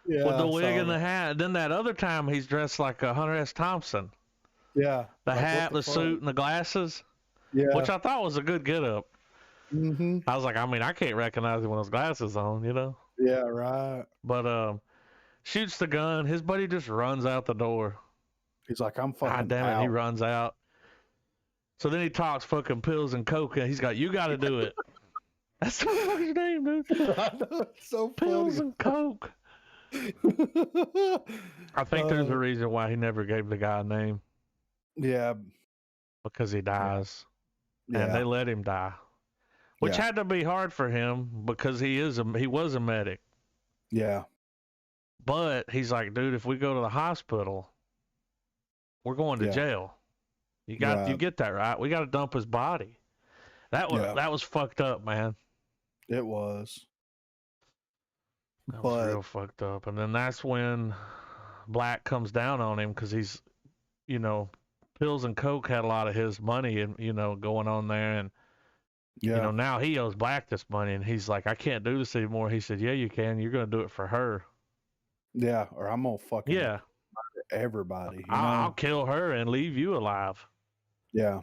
Yeah. With the wig and the hat. Then that other time he's dressed like Hunter S. Thompson. Yeah. The hat, the suit, and the glasses. Yeah. Which I thought was a good get up. Mm-hmm. I was like, I can't recognize him with those glasses on, Yeah, right. But shoots the gun. His buddy just runs out the door. He's like, I'm fucking God damn it, out. he runs out. So then he talks fucking pills and coke, and he's got, you got to do it. That's the fucking name, dude. I know, it's so pills funny. And coke. I think there's a reason why he never gave the guy a name. Yeah. Because he dies. Yeah. And they let him die. Which had to be hard for him because he was a medic. Yeah. But he's like, dude, if we go to the hospital, we're going to jail. You get that right. We got to dump his body. That was fucked up, man. It was. That was real fucked up. And then that's when Black comes down on him because he's, pills and coke had a lot of his money and going on there, and now he owes Black this money, and he's like, I can't do this anymore. He said, yeah, you can. You're gonna do it for her. Yeah, or I'm gonna fucking murder everybody. I'll kill her and leave you alive. Yeah.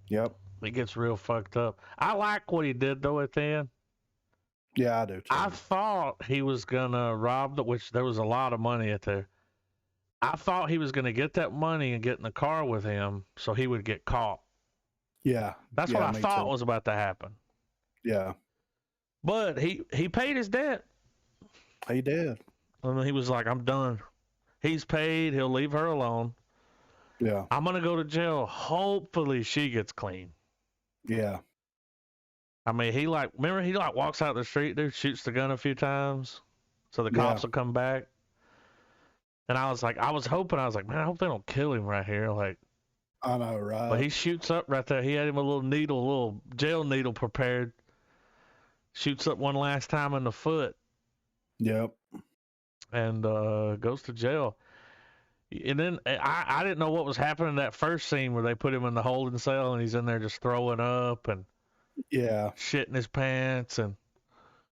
Yep. It gets real fucked up. I like what he did though at the end. Yeah, I do too. I thought he was gonna rob which there was a lot of money at there. I thought he was gonna get that money and get in the car with him so he would get caught. Yeah. That's what I thought was about to happen. Yeah. But he paid his debt. He did. And he was like, I'm done. He's paid. He'll leave her alone. Yeah. I'm going to go to jail. Hopefully she gets clean. Yeah. I mean, he walks out the street, dude, shoots the gun a few times so the cops will come back. And I was hoping, man, I hope they don't kill him right here. Like, I know, right? But he shoots up right there. He had him a little jail needle prepared. Shoots up one last time in the foot. Yep. And goes to jail. And then I didn't know what was happening in that first scene where they put him in the holding cell and he's in there just throwing up and shitting his pants, and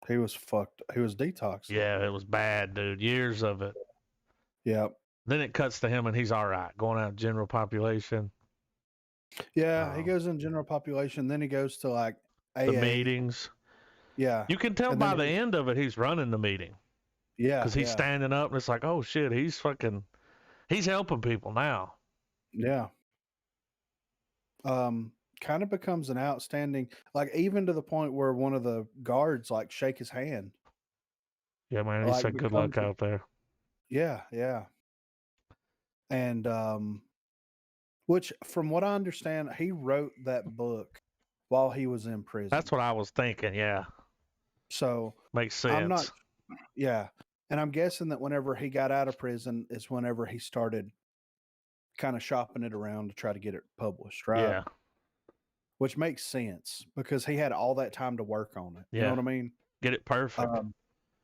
he was fucked. He was detoxed. Yeah, it was bad, dude. Years of it. Yep. Then it cuts to him and he's all right, going out general population. Yeah, he goes in general population. Then he goes to like AA. The meetings. Yeah. You can tell And by then the end of it he's running the meeting. Yeah. Because he's standing up and it's like, oh shit, he's helping people now. Yeah. Kind of becomes an outstanding, like even to the point where one of the guards like shake his hand. Yeah, man, he said good luck out there. Yeah, yeah. And which from what I understand, he wrote that book while he was in prison. That's what I was thinking, yeah. So makes sense. I'm not yeah. And I'm guessing that whenever he got out of prison is whenever he started kind of shopping it around to try to get it published, right? Yeah. Which makes sense because he had all that time to work on it. Yeah. You know what I mean? Get it perfect.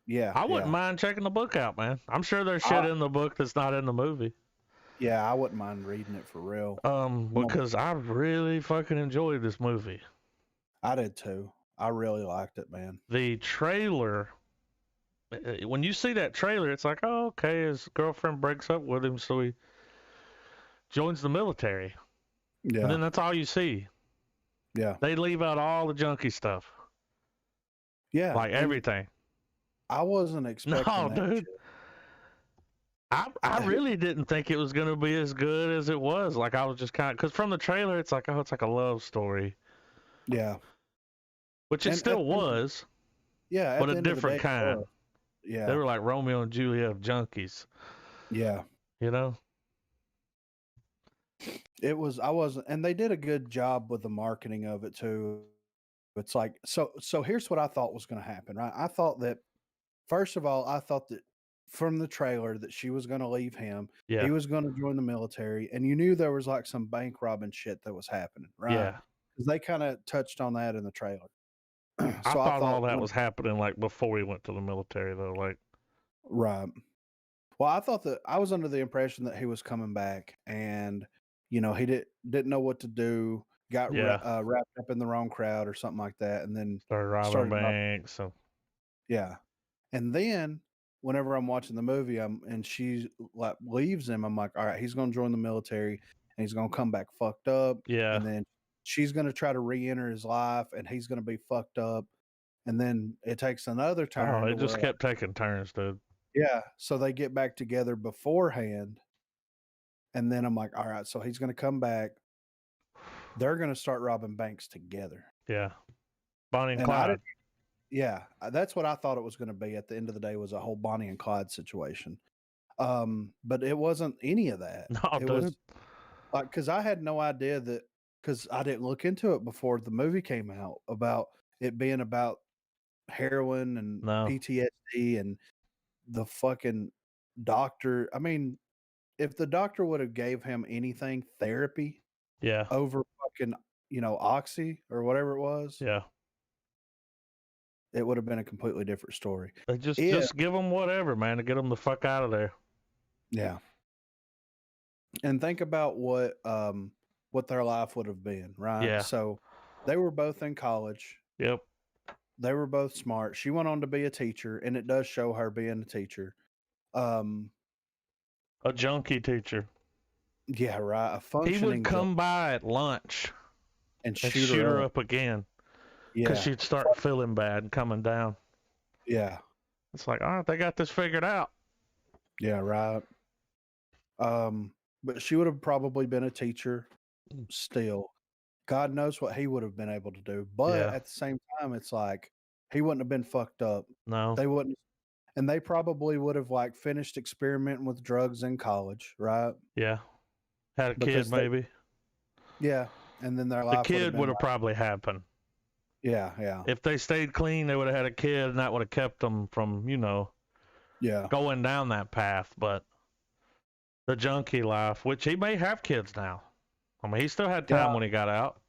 Yeah. I wouldn't mind checking the book out, man. I'm sure there's shit in the book that's not in the movie. Yeah, I wouldn't mind reading it for real. Because I really fucking enjoyed this movie. I did too. I really liked it, man. The trailer, when you see that trailer, it's like, oh, okay, his girlfriend breaks up with him, so he joins the military. Yeah. And then that's all you see. Yeah. They leave out all the junky stuff. Yeah. Like everything. I wasn't expecting that. No, dude. I really didn't think it was going to be as good as it was. Like, I was just kind of, because from the trailer, it's like, oh, it's like a love story. Yeah. Which it still was. Yeah. But a different kind. Yeah. They were like Romeo and Juliet of junkies. Yeah. You know? It was, and they did a good job with the marketing of it too. It's like, so here's what I thought was going to happen, right? I thought that, first of all, I thought that from the trailer that she was going to leave him. Yeah. He was going to join the military, and you knew there was like some bank robbing shit that was happening, right? Yeah. Because they kind of touched on that in the trailer. So I thought all that was happening like before he went to the military, though. Like, right. Well, I thought that I was under the impression that he was coming back, and he didn't know what to do. Got wrapped up in the wrong crowd or something like that, and then started robbing banks. So yeah, and then whenever I'm watching the movie, and she like leaves him, I'm like, all right, he's going to join the military, and he's going to come back fucked up. Yeah, and then she's going to try to re-enter his life, and he's going to be fucked up, and then it takes another turn. Oh, it just kept taking turns, dude. Yeah, so they get back together beforehand, and then I'm like, all right, so he's going to come back. They're going to start robbing banks together. Yeah. Bonnie and Clyde. Yeah, that's what I thought it was going to be at the end of the day, was a whole Bonnie and Clyde situation. But it wasn't any of that. No, it was like, because I had no idea that, because I didn't look into it before the movie came out, about it being about heroin and PTSD and the fucking doctor. I mean, if the doctor would have gave him anything, therapy, over fucking, oxy or whatever it was, it would have been a completely different story. Just give them whatever, man, to get them the fuck out of there. Yeah. And think about what their life would have been, right? Yeah. So they were both in college. Yep. They were both smart. She went on to be a teacher, and it does show her being a teacher. A junkie teacher. Yeah, right. A functioning. He would come by at lunch and shoot her up again. Yeah. Because she'd start feeling bad and coming down. Yeah. It's like, all right, they got this figured out. Yeah, right. But she would have probably been a teacher still. God knows what he would have been able to do. But at the same time, it's like, he wouldn't have been fucked up. No. They wouldn't. And they probably would have like finished experimenting with drugs in college, right? Yeah. Had a kid, maybe. Yeah. And then their life. The kid would have probably happened. Yeah, yeah. If they stayed clean, they would have had a kid, and that would have kept them from, going down that path. But the junkie life, which he may have kids now. I mean, he still had time when he got out.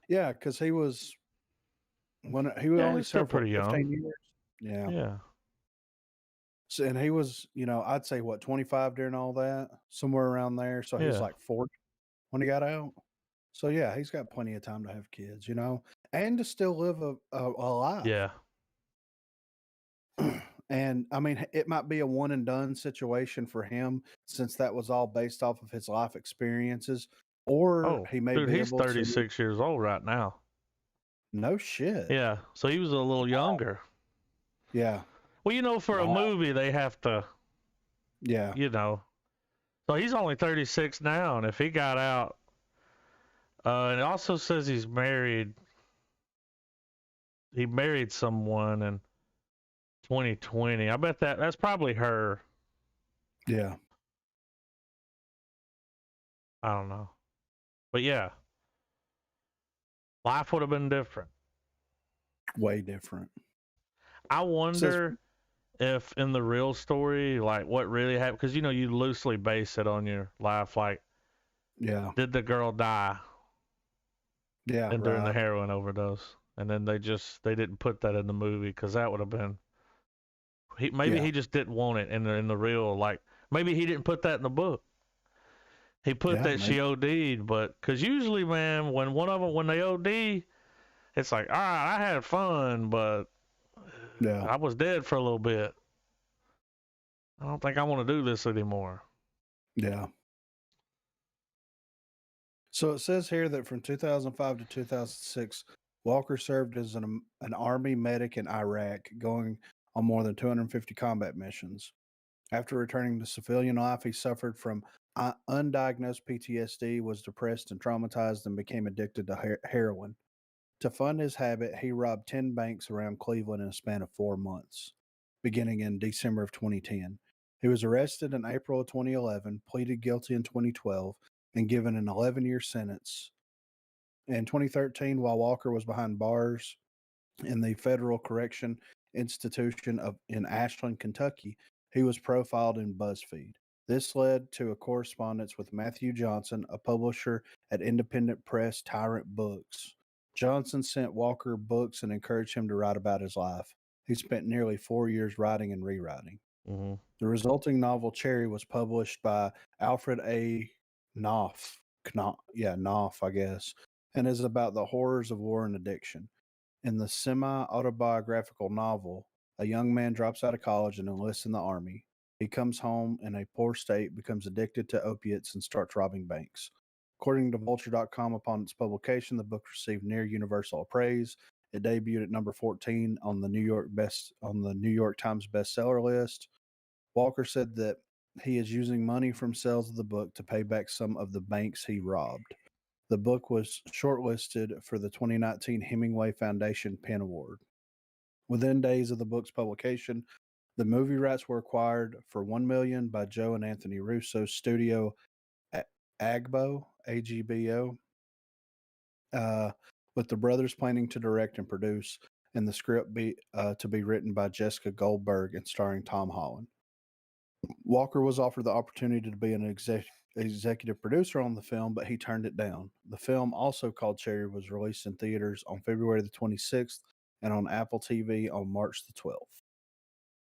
Yeah, because he was only still pretty young. Years. Yeah. Yeah. So, and he was, I'd say 25 during all that, somewhere around there. So he was like 40 when he got out. So yeah, he's got plenty of time to have kids, and to still live a life. Yeah. And I mean, it might be a one and done situation for him, since that was all based off of his life experiences, or he may be he's 36 years old right now. No shit. Yeah, so he was a little younger. Yeah. Well, for a movie, they have to, Yeah. So he's only 36 now, and if he got out, and it also says he's married. He married someone in 2020. I bet that's probably her. Yeah. I don't know. But yeah, life would have been different. Way different. I wonder if in the real story, like what really happened, because you loosely base it on your life. Like, yeah, did the girl die? Yeah. And during the Right. heroin overdose, and then they didn't put that in the movie because that would have been. Maybe Yeah. he just didn't want it in the real, like maybe he didn't put that in the book. He put Yeah, that she OD'd, but because usually, man, when they OD, it's like, all right, I had fun, but Yeah. I was dead for a little bit. I don't think I want to do this anymore. Yeah. So it says here that from 2005 to 2006, Walker served as an Army medic in Iraq, going on more than 250 combat missions. After returning to civilian life, he suffered from undiagnosed PTSD, was depressed and traumatized, and became addicted to heroin. To fund his habit, he robbed 10 banks around Cleveland in a span of 4 months, beginning in December of 2010. He was arrested in April of 2011, pleaded guilty in 2012, and given an 11-year sentence. In 2013, while Walker was behind bars in the Federal Correction Institution in Ashland, Kentucky, he was profiled in BuzzFeed. This led to a correspondence with Matthew Johnson, a publisher at independent press Tyrant Books. Johnson sent Walker books and encouraged him to write about his life. He spent nearly 4 years writing and rewriting. Mm-hmm. The resulting novel Cherry was published by Alfred A. Knopf. Knopf, I guess, and is about the horrors of war and addiction. In the semi-autobiographical novel, a young man drops out of college and enlists in the army. He comes home in a poor state, becomes addicted to opiates, and starts robbing banks. According to Vulture.com, upon its publication, the book received near universal praise. It debuted at number 14 on the New York Times bestseller list. Walker said that he is using money from sales of the book to pay back some of the banks he robbed. The book was shortlisted for the 2019 Hemingway Foundation PEN Award. Within days of the book's publication, the movie rights were acquired for $1 million by Joe and Anthony Russo's studio Agbo, AGBO, with the brothers planning to direct and produce, and the script to be written by Jessica Goldberg and starring Tom Holland. Walker was offered the opportunity to be an executive producer on the film, but he turned it down. The film, also called Cherry, was released in theaters on February the 26th and on Apple TV on March the 12th.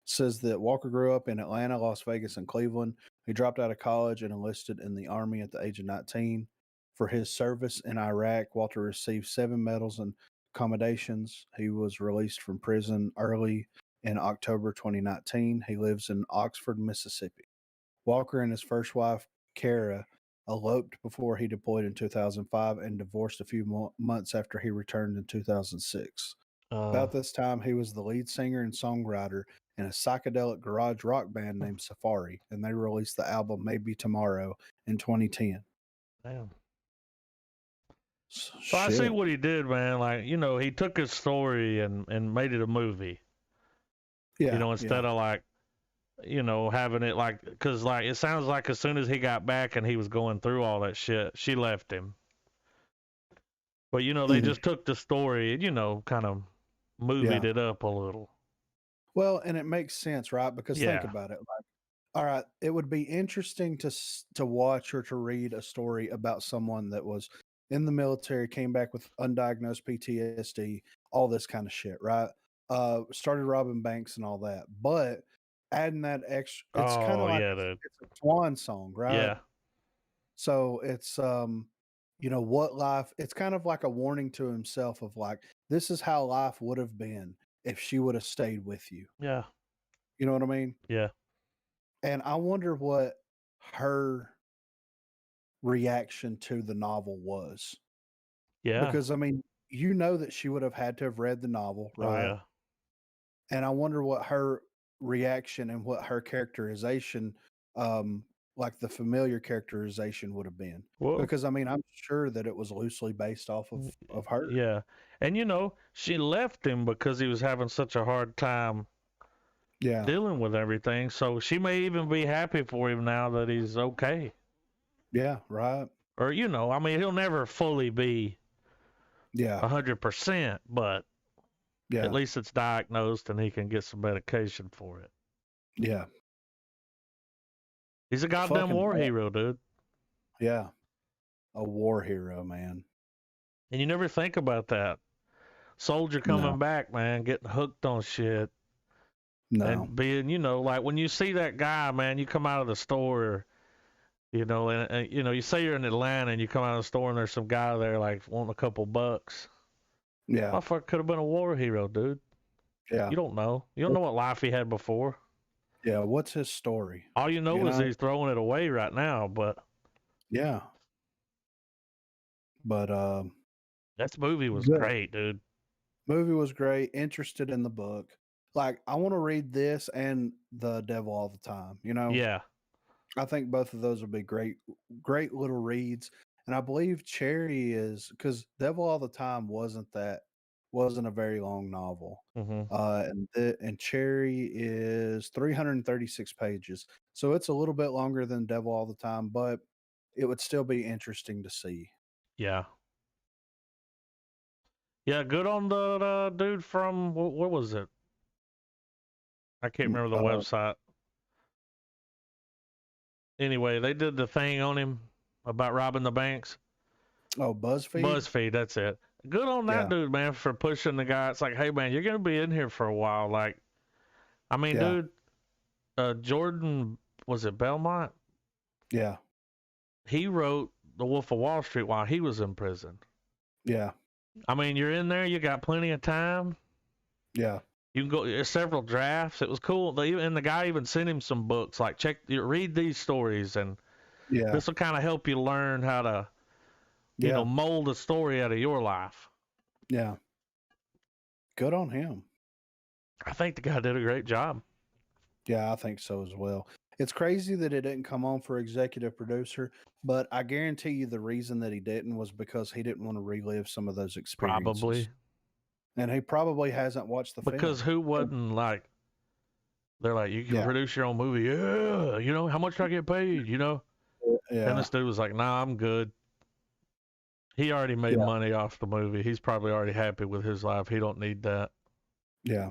Says that Walker grew up in Atlanta, Las Vegas, and Cleveland. He dropped out of college and enlisted in the Army at the age of 19. For his service in Iraq, Walter received 7 medals and commendations. He was released from prison early in October 2019. He lives in Oxford, Mississippi. Walker and his first wife, Kara, eloped before he deployed in 2005 and divorced a few months after he returned in 2006. About this time, he was the lead singer and songwriter in a psychedelic garage rock band named Safari, and they released the album Maybe Tomorrow in 2010. Damn. So I see Shit. what he did, man. Like, he took his story and made it a movie. Yeah. Instead of like, having it like, because like it sounds like as soon as he got back and he was going through all that shit, she left him. But they just took the story and kind of movied it up a little. Well, and it makes sense, right? Because think about it. Like, all right, it would be interesting to watch or to read a story about someone that was in the military, came back with undiagnosed PTSD, all this kind of shit, right? Started robbing banks and all that, but adding that extra, it's kind of like it's a swan song, right? Yeah. So it's what life. It's kind of like a warning to himself of like, this is how life would have been if she would have stayed with you. Yeah. You know what I mean? Yeah. And I wonder what her reaction to the novel was. Yeah. Because I mean, you know that she would have had to have read the novel, Oh right? yeah. And I wonder what her reaction and what her characterization, like the familiar characterization would have been. Well, Because I mean, I'm sure that it was loosely based off of her. yeah. And she left him because he was having such a hard time Yeah. dealing with everything. So she may even be happy for him now that he's okay. Yeah, right. Or I mean, he'll never fully be Yeah. 100%, but Yeah. at least it's diagnosed and he can get some medication for it. Yeah. He's a goddamn war hero, dude. Yeah. A war hero, man. And you never think about that. Soldier coming back, man, getting hooked on shit. No. And being, like when you see that guy, man, you come out of the store, and you say you're in Atlanta and you come out of the store and there's some guy there like wanting a couple bucks. Yeah. Motherfucker could have been a war hero, dude. Yeah. You don't know. You don't know what life he had before. Yeah. What's his story? All you know is he's throwing it away right now, but. Yeah. But, that movie was great, dude. Movie was great. Interested in the book. Like, I want to read this and The Devil All the Time, Yeah. I think both of those would be great little reads. And I believe Cherry is, because Devil All the Time wasn't a very long novel. And Cherry is 336 pages. So it's a little bit longer than Devil All the Time, but it would still be interesting to see. Yeah. Yeah, good on the dude from, what was it? I can't remember the website. Anyway, they did the thing on him about robbing the banks. Oh, BuzzFeed? BuzzFeed, that's it. Good on that dude, man, for pushing the guy. It's like, hey, man, you're going to be in here for a while. Like, I mean, dude, Jordan, was it Belmont? Yeah. He wrote The Wolf of Wall Street while he was in prison. Yeah. I mean, you're in there, you got plenty of time. Yeah. You can go several drafts. It was cool. And the guy even sent him some books, like read these stories, and this will kind of help you learn how to, mold a story out of your life. Yeah. Good on him. I think the guy did a great job. Yeah, I think so as well. It's crazy that it didn't come on for executive producer, but I guarantee you the reason that he didn't was because he didn't want to relive some of those experiences. Probably. And he probably hasn't watched the film. Because who wouldn't like, they're like, you can produce your own movie. Yeah. How much do I get paid? Yeah. And this dude was like, nah, I'm good. He already made money off the movie. He's probably already happy with his life. He don't need that. Yeah.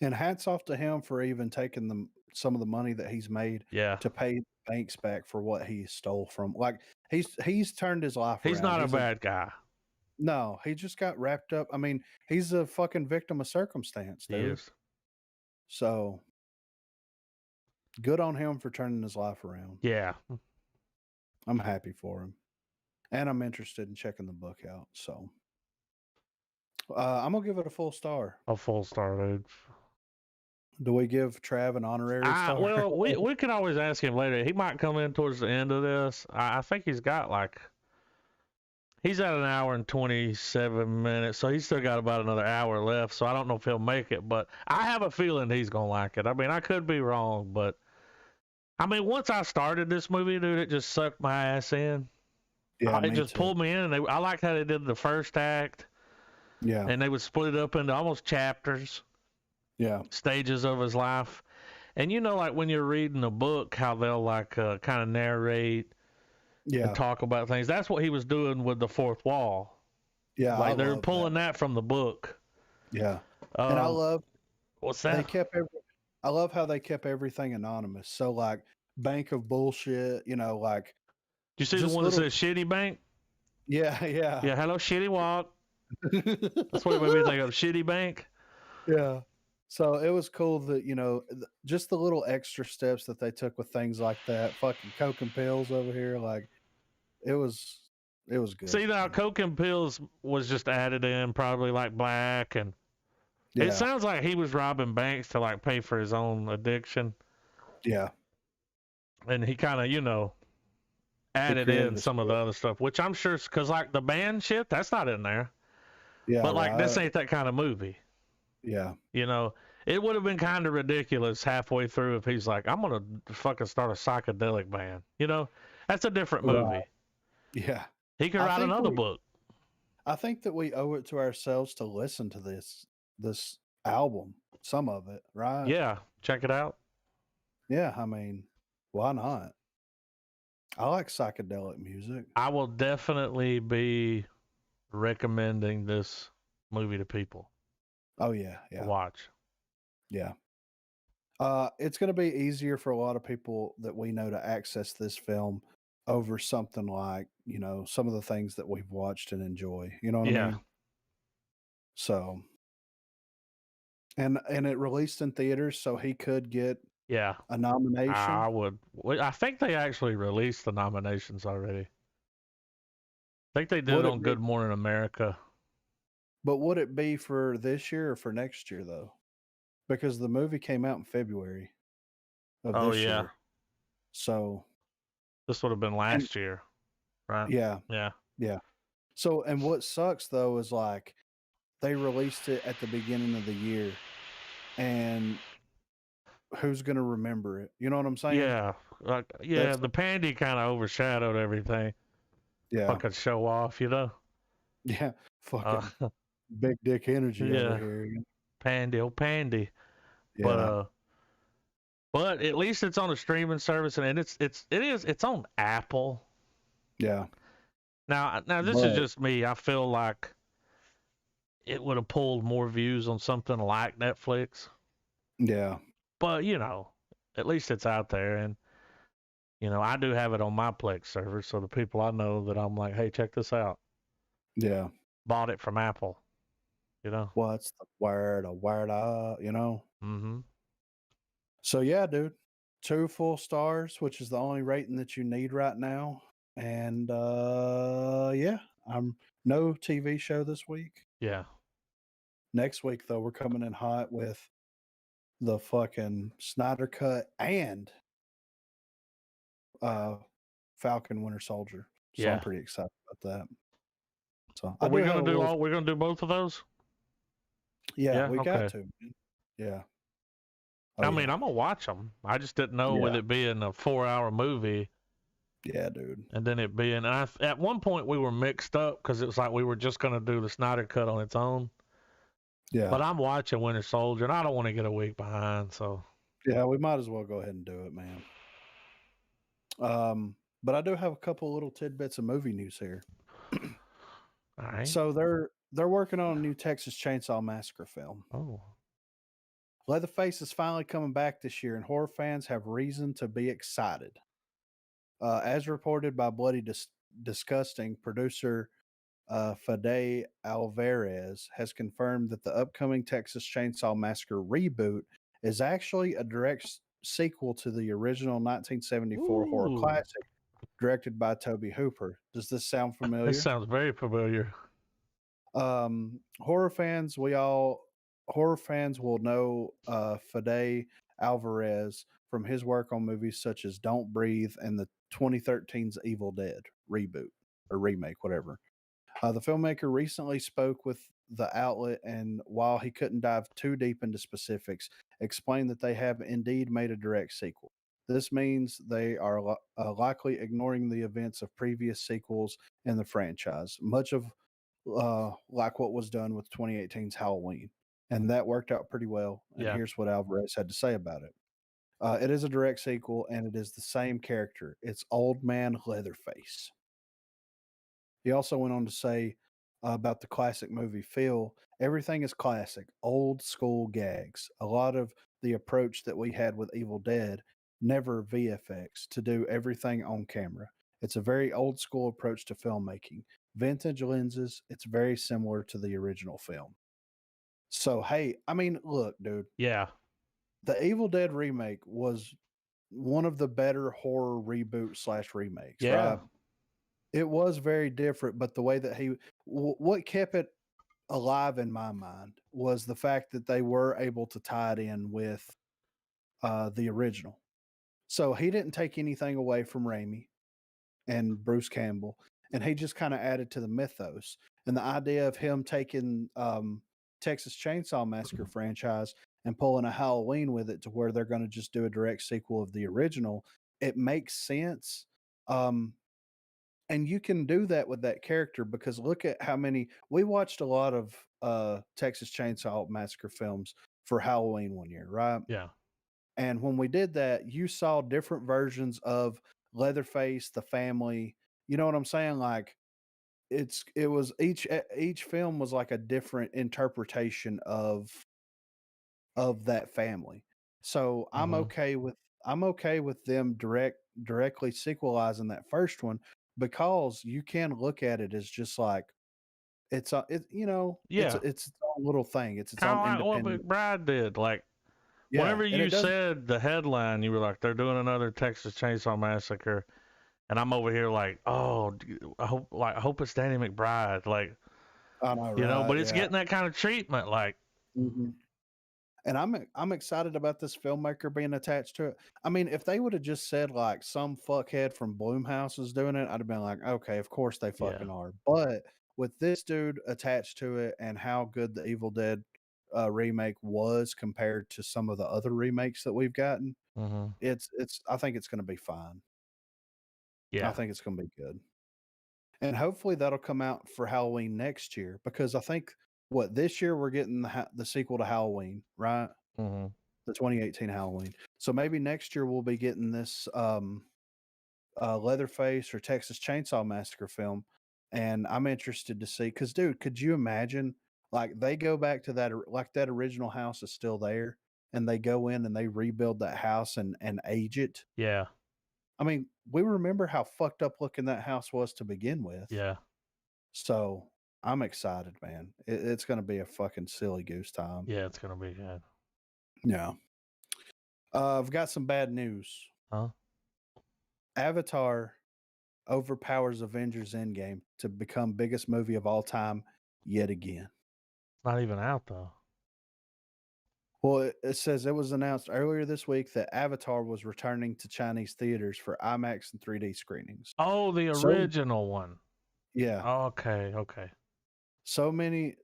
And hats off to him for even taking some of the money that he's made to pay banks back for what he stole from. Like, he's turned his life around. He's not a bad guy. No, he just got wrapped up. I mean, he's a fucking victim of circumstance, dude. He is. So, good on him for turning his life around. Yeah. I'm happy for him. And I'm interested in checking the book out. So, I'm going to give it a full star. A full star, dude. Do we give Trav an honorary star? Well, we can always ask him later. He might come in towards the end of this. I think he's got he's at 1 hour and 27 minutes, so he's still got about another hour left. So I don't know if he'll make it, but I have a feeling he's going to like it. I mean, I could be wrong, but I mean, once I started this movie, dude, it just sucked my ass in. Yeah, it just pulled me in. I liked how they did the first act. Yeah. And they would split it up into almost chapters. Yeah. Stages of his life. And like when you're reading a book, how they'll kind of narrate and talk about things. That's what he was doing with The Fourth Wall. Yeah. Like they're pulling that from the book. Yeah. And I love what's that? I love how they kept everything anonymous. So like Bank of Bullshit, like. You see the one that says Shitty Bank? Yeah, yeah. Yeah, hello, Shitty Walk. That's what it made me think of, Shitty Bank. Yeah. So it was cool that, just the little extra steps that they took with things like that. Fucking Coke and pills over here. Like, it was good. See, now Coke and pills was just added in, probably like black. And it sounds like he was robbing banks to pay for his own addiction. Yeah. And he kind of, added in some of the other stuff, which I'm sure, because the band shit, that's not in there. Yeah, But like, this right. ain't that kind of movie. Yeah. You know, it would have been kind of ridiculous halfway through if he's like, I'm gonna fucking start a psychedelic band. You know, that's a different movie. Right. Yeah. He could I write think another book. I think that we owe it to ourselves to listen to this album, some of it, right? Yeah, check it out. Yeah, I mean, why not? I like psychedelic music. I will definitely be recommending this movie to people Oh yeah, to yeah, watch. yeah. It's going to be easier for a lot of people that we know to access this film over something like, some of the things that we've watched and enjoy. You know what I Yeah, mean? So, and it released in theaters, so he could get yeah. a nomination. I would. I think they actually released the nominations already. I think they did Would it it on be, Good Morning America. but would it be for this year or for next year though? Because the movie came out in February of Oh this yeah, year. So, this would have been and last year, right? yeah, Yeah, yeah. So, and what sucks though is like they released it at the beginning of the year, and who's going to remember it? You know what I'm saying? yeah. Like, yeah, That's the pandy kind of overshadowed everything. yeah, Fucking show off, you know. yeah. Uh, Fucking big dick energy over yeah, here. pandy, oh pandy. But Yeah, but at least it's on a streaming service, and it's on Apple. yeah. Now this is But just me. I feel like it would have pulled more views on something like Netflix. yeah, But at least it's out there, and I do have it on my Plex server, so the people I know that I'm like, hey, check this out. yeah. Bought it from Apple. You know. What's the word? A word? Mm-hmm. So yeah, dude. 2 full stars, which is the only rating that you need right now. And yeah, I'm no TV show this week. Yeah. Next week though, we're coming in hot with the fucking Snyder cut and uh Falcon Winter Soldier. So I'm Yeah. pretty excited about that. So I Are do we have a gonna do little all? We're gonna do both of those. yeah, Yeah. we got Okay. to. Man. Yeah. Oh I mean, yeah. I'm gonna watch them. I just didn't know with Yeah. it being a 4-hour movie, Yeah, dude. and then it being. At one point we were mixed up because it was like we were just gonna do the Snyder cut on its own. Yeah. But I'm watching Winter Soldier, and I don't want to get a week behind. So Yeah, we might as well go ahead and do it, man. But I do have a couple little tidbits of movie news here. all right. So they're working on a new Texas Chainsaw Massacre film. Oh. Leatherface is finally coming back this year, and horror fans have reason to be excited. As reported by Bloody Disgusting, producer Fede Alvarez has confirmed that the upcoming Texas Chainsaw Massacre reboot is actually a direct sequel to the original 1974 horror Ooh. classic directed by Tobe Hooper. Does this sound This familiar? sounds very familiar. Horror fans will know Fede Alvarez from his work on movies such as Don't Breathe and the 2013's Evil Dead reboot or remake, whatever. The filmmaker recently spoke with the outlet, and while he couldn't dive too deep into specifics, explained that they have indeed made a direct sequel. This means they are likely ignoring the events of previous sequels in the franchise, much of like what was done with 2018's Halloween. And that worked out pretty well. And Yeah. here's what Alvarez had to say about it. It is a direct sequel, and it is the same character. It's Old Man Leatherface. He also went on to say about the classic movie feel, everything is classic, old school gags. A lot of the approach that we had with Evil Dead, never VFX, to do everything on camera. It's a very old school approach to filmmaking. Vintage lenses, it's very similar to the original film. So, hey, I mean, look, dude, Yeah. the Evil Dead remake was one of the better horror reboot / remakes, Yeah. right? It was very different, but the way that what kept it alive in my mind was the fact that they were able to tie it in with the original. So he didn't take anything away from Raimi and Bruce Campbell, and he just kind of added to the mythos. And the idea of him taking Texas Chainsaw Massacre franchise and pulling a Halloween with it to where they're going to just do a direct sequel of the original, it makes sense. And you can do that with that character because look at how many we watched a lot of Texas Chainsaw Massacre films for Halloween one year, right? Yeah. And when we did that, you saw different versions of Leatherface, the family. You know what I'm saying? Like it was each film was like a different interpretation of that family. So I'm okay with them directly sequelizing that first one because you can look at it as just like it's Yeah. it's its own little thing. It's its Kind own of like what independent. McBride did. Like, Yeah, whenever and it you does. said the headline, you were like, they're doing another Texas Chainsaw Massacre. And I'm over here like, oh, I hope it's Danny McBride. Like, I know, but right? it's Yeah. getting that kind of treatment. Like, Mhm. And I'm excited about this filmmaker being attached to it. I mean, if they would have just said like some fuckhead from Bloomhouse is doing it, I'd have been like, okay, of course they yeah. fucking are. But with this dude attached to it and how good the Evil Dead remake was compared to some of the other remakes that we've gotten, Mm-hmm. it's I think it's going to be fine. I Yeah. think it's going to be good. And hopefully that'll come out for Halloween next year because I think what this year we're getting the sequel to Halloween, right? Mm-hmm. The 2018 Halloween. So maybe next year we'll be getting this Leatherface or Texas Chainsaw Massacre film, and I'm interested to see because, dude, could you imagine like they go back to that original house is still there, and they go in and they rebuild that house and age it. Yeah. I mean, we remember how fucked up looking that house was to begin with. Yeah. So I'm excited, man. It's going to be a fucking silly goose time. Yeah. It's gonna be good. Yeah. I've got some bad news. Huh? Avatar overpowers Avengers Endgame to become biggest movie of all time yet again. It's not even out though. Well, it says it was announced earlier this week that Avatar was returning to Chinese theaters for IMAX and 3D screenings. Oh, the So original one. yeah, Okay. Okay. so many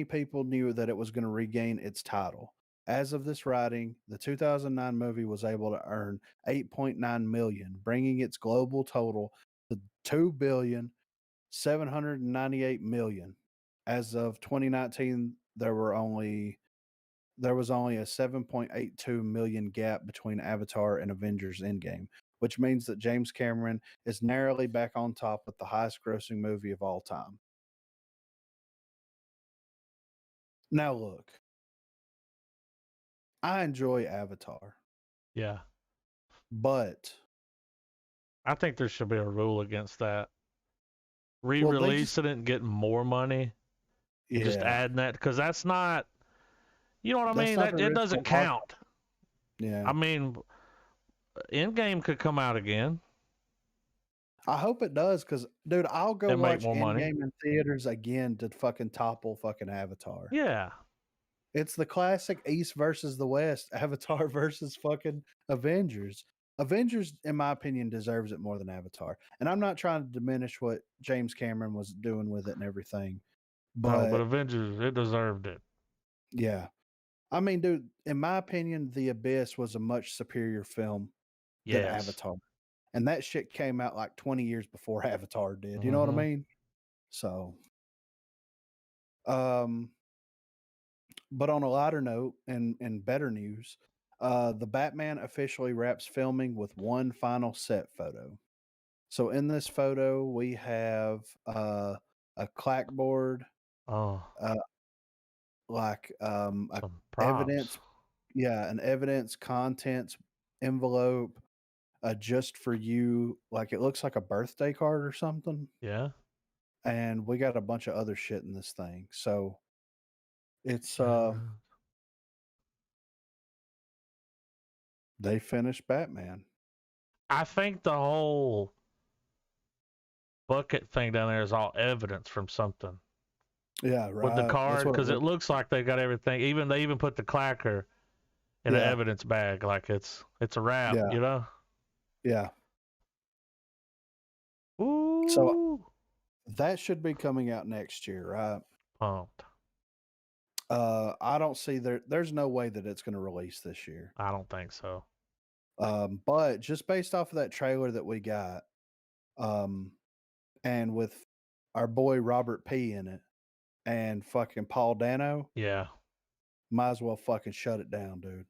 people knew that it was going to regain its title. As of this writing, the 2009 movie was able to earn 8.9 million, bringing its global total to 2,798,000,000. As of 2019, there was only a 7.82 million gap between Avatar and Avengers Endgame, which means that James Cameron is narrowly back on top with the highest grossing movie of all time. Now look, I enjoy Avatar, Yeah. but I think there should be a rule against that. well, they just Re-releasing it and getting more money and just yeah, adding that because that's not, you know what I that's mean? not That the it original doesn't market. count. Yeah, I mean, Endgame could come out again I hope it does because, dude, I'll go and make watch more money. Endgame in theaters again to fucking topple fucking Avatar. Yeah. It's the classic East versus the West, Avatar versus fucking Avengers. Avengers, in my opinion, deserves it more than Avatar. And I'm not trying to diminish what James Cameron was doing with it and everything. No, but But Avengers, it deserved it. yeah. I mean, dude, in my opinion, The Abyss was a much superior film than Yes. Avatar. And that shit came out like 20 years before Avatar did. You know what I Mm-hmm. mean? So, um, but on a lighter note and better news, the Batman officially wraps filming with one final set photo. So in this photo, we have a clackboard, Oh, uh, like a some evidence, props. yeah, an evidence contents envelope, just for you. Like it looks like a birthday card or something. Yeah. And we got a bunch of other shit in this thing. So it's Yeah. they finished Batman. I think the whole bucket thing down there is all evidence from something Yeah, with the right. That's card what it because it looks. looks like they got everything. They even put the clacker in an Yeah, evidence bag, like it's a wrap, yeah, you know. yeah. So Ooh. That should be coming out next year, right? Pumped. I don't see there's no way that it's going to release this year. I don't think so. But just based off of that trailer that we got, and with our boy Robert P in it and fucking Paul Dano, Yeah, might as well fucking shut it down, dude.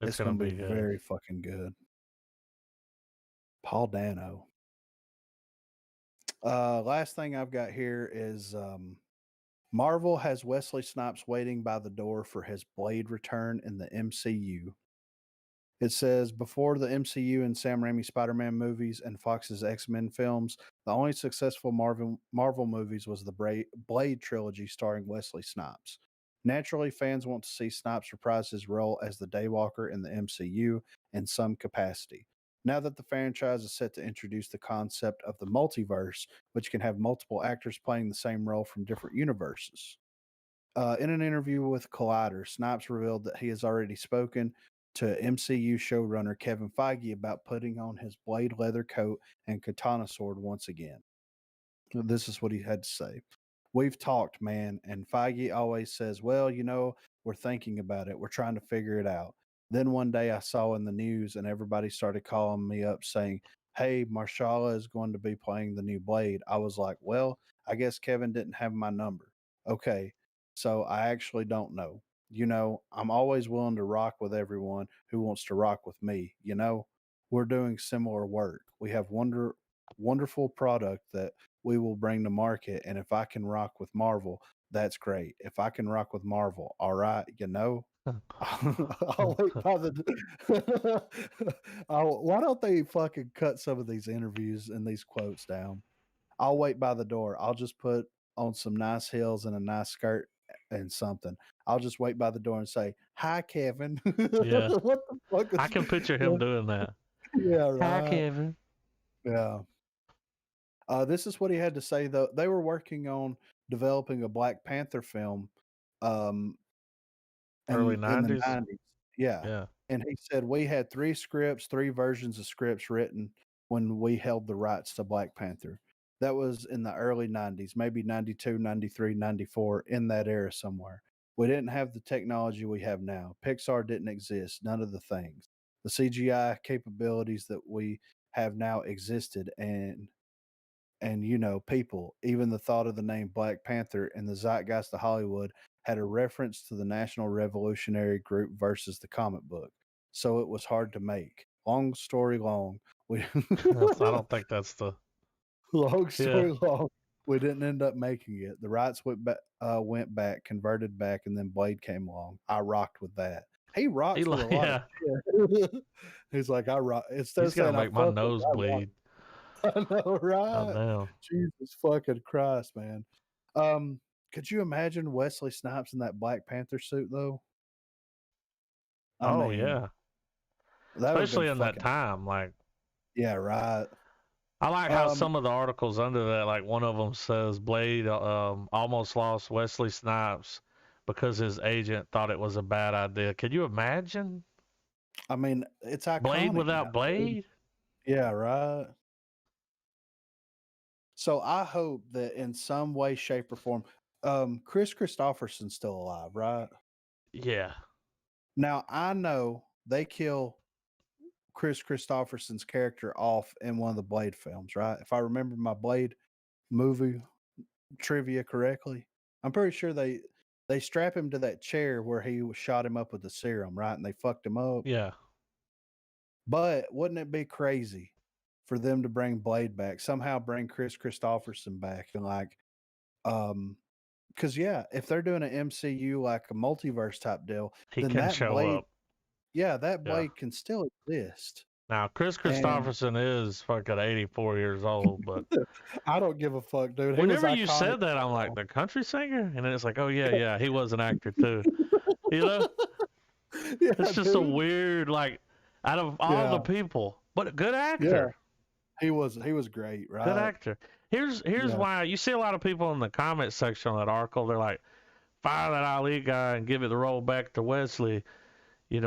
it's Going gonna to be be good. very fucking good. Paul Dano. Last thing I've got here is Marvel has Wesley Snipes waiting by the door for his Blade return in the MCU. It says before the MCU and Sam Raimi Spider-Man movies and Fox's X-Men films, the only successful Marvel movies was the Blade trilogy starring Wesley Snipes. Naturally, fans want to see Snipes reprise his role as the Daywalker in the MCU in some capacity. Now that the franchise is set to introduce the concept of the multiverse, which can have multiple actors playing the same role from different universes. In an interview with Collider, Snipes revealed that he has already spoken to MCU showrunner Kevin Feige about putting on his Blade leather coat and katana sword once again. This is what he had to say. We've talked, man, and Feige always says, well, we're thinking about it. We're trying to figure it out. Then one day I saw in the news and everybody started calling me up saying, hey, Marshala is going to be playing the new Blade. I was like, well, I guess Kevin didn't have my number. Okay, so I actually don't know. I'm always willing to rock with everyone who wants to rock with me. We're doing similar work. We have wonderful product that we will bring to market. And if I can rock with Marvel, that's great. If I can rock with Marvel, all right, I'll wait by the. Why don't they fucking cut some of these interviews and these quotes down? I'll wait by the door. I'll just put on some nice heels and a nice skirt and something. I'll just wait by the door and say, "Hi, Kevin." Yeah, What the fuck I is? can picture him doing that. Yeah, Hi, right. Kevin. Yeah. This is what he had to say, though. They were working on developing a Black Panther film um, Early in the 90s. 90s. Yeah. Yeah. And he said, we had three versions of scripts written when we held the rights to Black Panther. That was in the early 90s, maybe 92, 93, 94, in that era somewhere. We didn't have the technology we have now. Pixar didn't exist, none of the things. The CGI capabilities that we have now existed, and people, even the thought of the name Black Panther in the zeitgeist of Hollywood had a reference to the National Revolutionary Group versus the comic book. So it was hard to make. Long story long, we I don't think that's the. long Yeah. story long, we didn't end up making it. The rights went back, converted back, and then Blade came along. I rocked with that. He rocks with a lot Yeah. of shit. He's like, I rock. Instead He's of gonna saying I make my fuck with, nose I rock. bleed. I know, Oh right? no. Jesus fucking Christ, man. Could you imagine Wesley Snipes in that Black Panther suit though? I Oh mean, yeah. that would have been Especially in that fucking time, like. yeah, right. I like how Um, some of the articles under that, like one of them says Blade almost lost Wesley Snipes because his agent thought it was a bad idea. Could you imagine I mean, it's Blade iconic now, without dude. Blade? Yeah, right. So I hope that in some way, shape, or form, Chris Christopherson's still alive, right? Yeah, Now I know they kill Chris Christopherson's character off in one of the Blade films, right? If I remember my Blade movie trivia correctly. I'm pretty sure they strap him to that chair where he shot him up with the serum, right? And they fucked him up. yeah. But wouldn't it be crazy for them to bring Blade back, somehow bring Chris Christopherson back, and um, because yeah, if they're doing an MCU like a multiverse type deal, He then can that show Blade, up. yeah, that Yeah. Blade can still exist. Now Chris And Christopherson is fucking 84 years old, but I don't give a fuck, dude. He was whenever you iconic. said that, I'm like the country singer, and then it's like, oh yeah, he was an actor too. You know, Yeah, it's just a dude. weird like out of all the Yeah, people, but a good yeah. actor. He was great, Good right? actor. Here's Yeah. why you see a lot of people in the comment section on that article. They're like, fire that Ali guy and give it the role back to Wesley.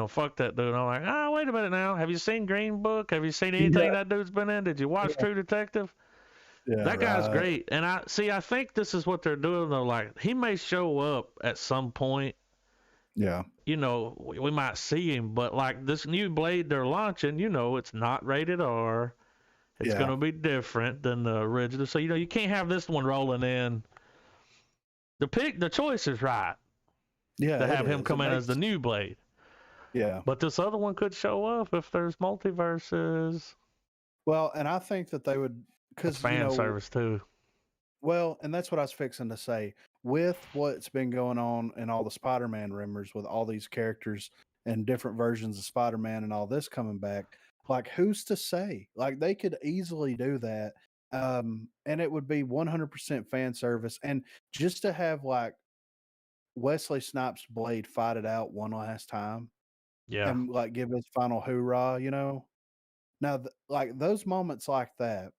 Fuck that dude. I'm like, wait a minute now. Have you seen Green Book? Have you seen anything Yeah, that dude's been in? Did you watch yeah. True Detective? Yeah, That guy's right. great. And I think this is what they're doing though. Like he may show up at some point. Yeah. You know, we might see him, but like this new Blade they're launching, you know, it's not rated R. It's going Yeah. to be different than the original. So, you know, you can't have this one rolling in. The choice is right Yeah, to it have him is. It come in as the makes new Blade. yeah. But this other one could show up if there's multiverses. Well, and I think that they would That's because fan service too. well, and that's what I was fixing to say. With what's been going on in all the Spider-Man rumors, with all these characters and different versions of Spider-Man and all this coming back, like who's to say? Like they could easily do that, and it would be 100% fan service. And just to have like Wesley Snipes' Blade fight it out one last time Yeah. and like give his final hoorah, you know. Now, like those moments like that.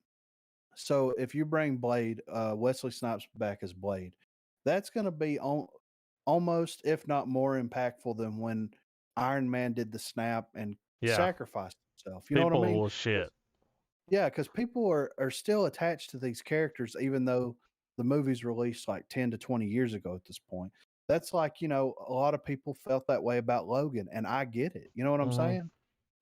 So if you bring Blade, Wesley Snipes back as Blade, that's going to be almost, if not more impactful than when Iron Man did the snap and Yeah. sacrificed himself. You know what I People mean? will shit. Yeah, because people are still attached to these characters, even though the movie's released like 10 to 20 years ago at this point. That's like, you know, a lot of people felt that way about Logan, and I get it. You know what I'm Mm-hmm. saying?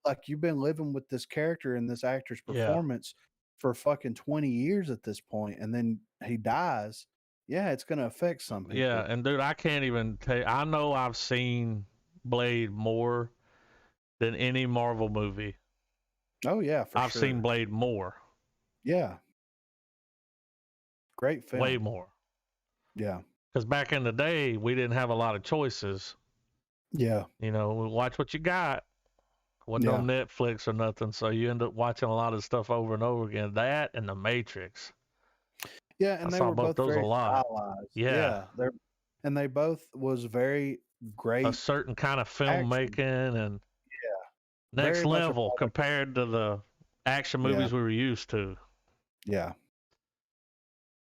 Like you've been living with this character and this actor's Yeah. performance for fucking 20 years at this point, and then he dies. Yeah, it's going to affect some people. Yeah. And dude, I can't even tell you. I know I've seen Blade more than any Marvel movie. Oh yeah, for I've sure. seen Blade more. Yeah. Great film. Way more. Yeah. Because back in the day, we didn't have a lot of choices. Yeah. You know, watch what you got. Wasn't on Netflix or nothing, so you end up watching a lot of stuff over and over again. That and The Matrix. Yeah, and I they saw were both both those a very lot. stylized. Yeah. And they both was very great. A certain kind of filmmaking and next very much level about compared to the action movies we were used to. Yeah.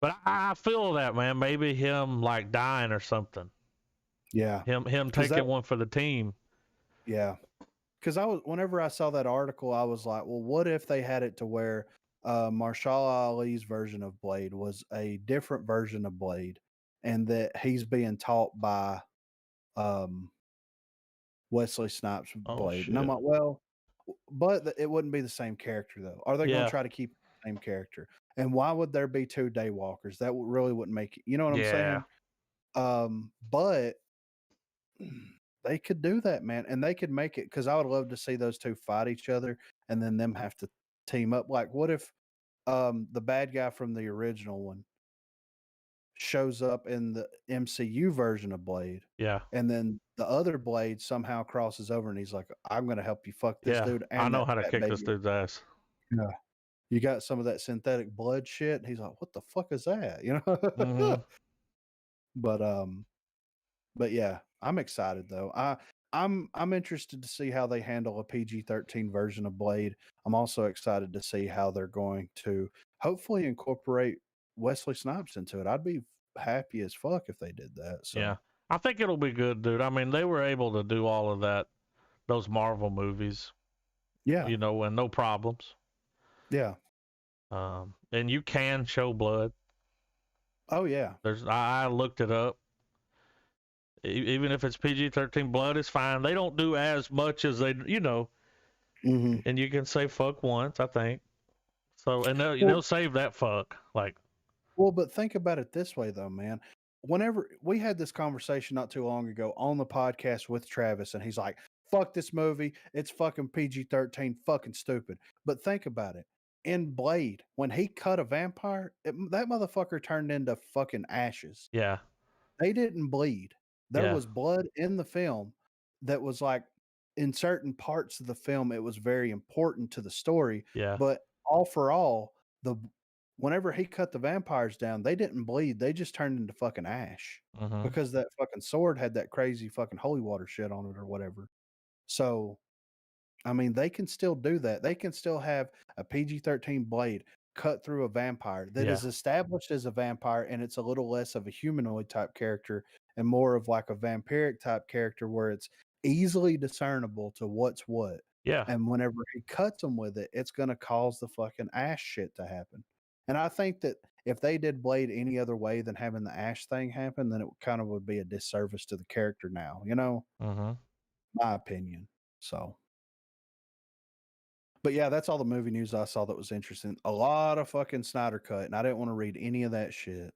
But I feel that, man. Maybe him like dying or something. Yeah. Him taking one for the team. Yeah. Because whenever I saw that article, I was like, well, what if they had it to where Marshall Ali's version of Blade was a different version of Blade, and that he's being taught by Wesley Snipes' Blade? Shit. And I'm like, well, but it wouldn't be the same character though. Are they going to try to keep the same character? And why would there be two Daywalkers? That really wouldn't make it. You know what I'm saying? But they could do that, man, and they could make it because I would love to see those two fight each other and then them have to team up. Like, what if the bad guy from the original one shows up in the MCU version of Blade? Yeah. And then the other Blade somehow crosses over and he's like, I'm going to help you fuck this dude. And I know how to kick this dude's ass. Yeah. You got some of that synthetic blood shit. He's like, what the fuck is that? You know? Mm-hmm. But yeah, I'm excited though. I'm interested to see how they handle a PG-13 version of Blade. I'm also excited to see how they're going to hopefully incorporate Wesley Snipes into it. I'd be happy as fuck if they did that. So yeah, I think it'll be good, dude. I mean, they were able to do all of that, those Marvel movies. Yeah, you know, and no problems. Yeah. And you can show blood. Oh yeah. I looked it up. Even if it's PG-13, blood is fine. They don't do as much as they, you know. Mm-hmm. And you can say fuck once, I think. So, and they'll save that fuck. Like. Well, but think about it this way, though, man. Whenever we had this conversation not too long ago on the podcast with Travis, and he's like, fuck this movie. It's fucking PG-13, fucking stupid. But think about it. In Blade, when he cut a vampire, that motherfucker turned into fucking ashes. Yeah. They didn't bleed. There was blood in the film that was like, in certain parts of the film, it was very important to the story. Yeah. But all for all, whenever he cut the vampires down, they didn't bleed. They just turned into fucking ash because that fucking sword had that crazy fucking holy water shit on it or whatever. So, I mean, they can still do that. They can still have a PG-13 blade cut through a vampire that is established as a vampire, and it's a little less of a humanoid type character and more of like a vampiric type character where it's easily discernible to what's what. Yeah. And whenever he cuts them with it, it's going to cause the fucking ash shit to happen. And I think that if they did Blade any other way than having the Ash thing happen, then it kind of would be a disservice to the character now, Mm-hmm. my opinion. So, but yeah, that's all the movie news I saw that was interesting. A lot of fucking Snyder Cut, and I didn't want to read any of that shit.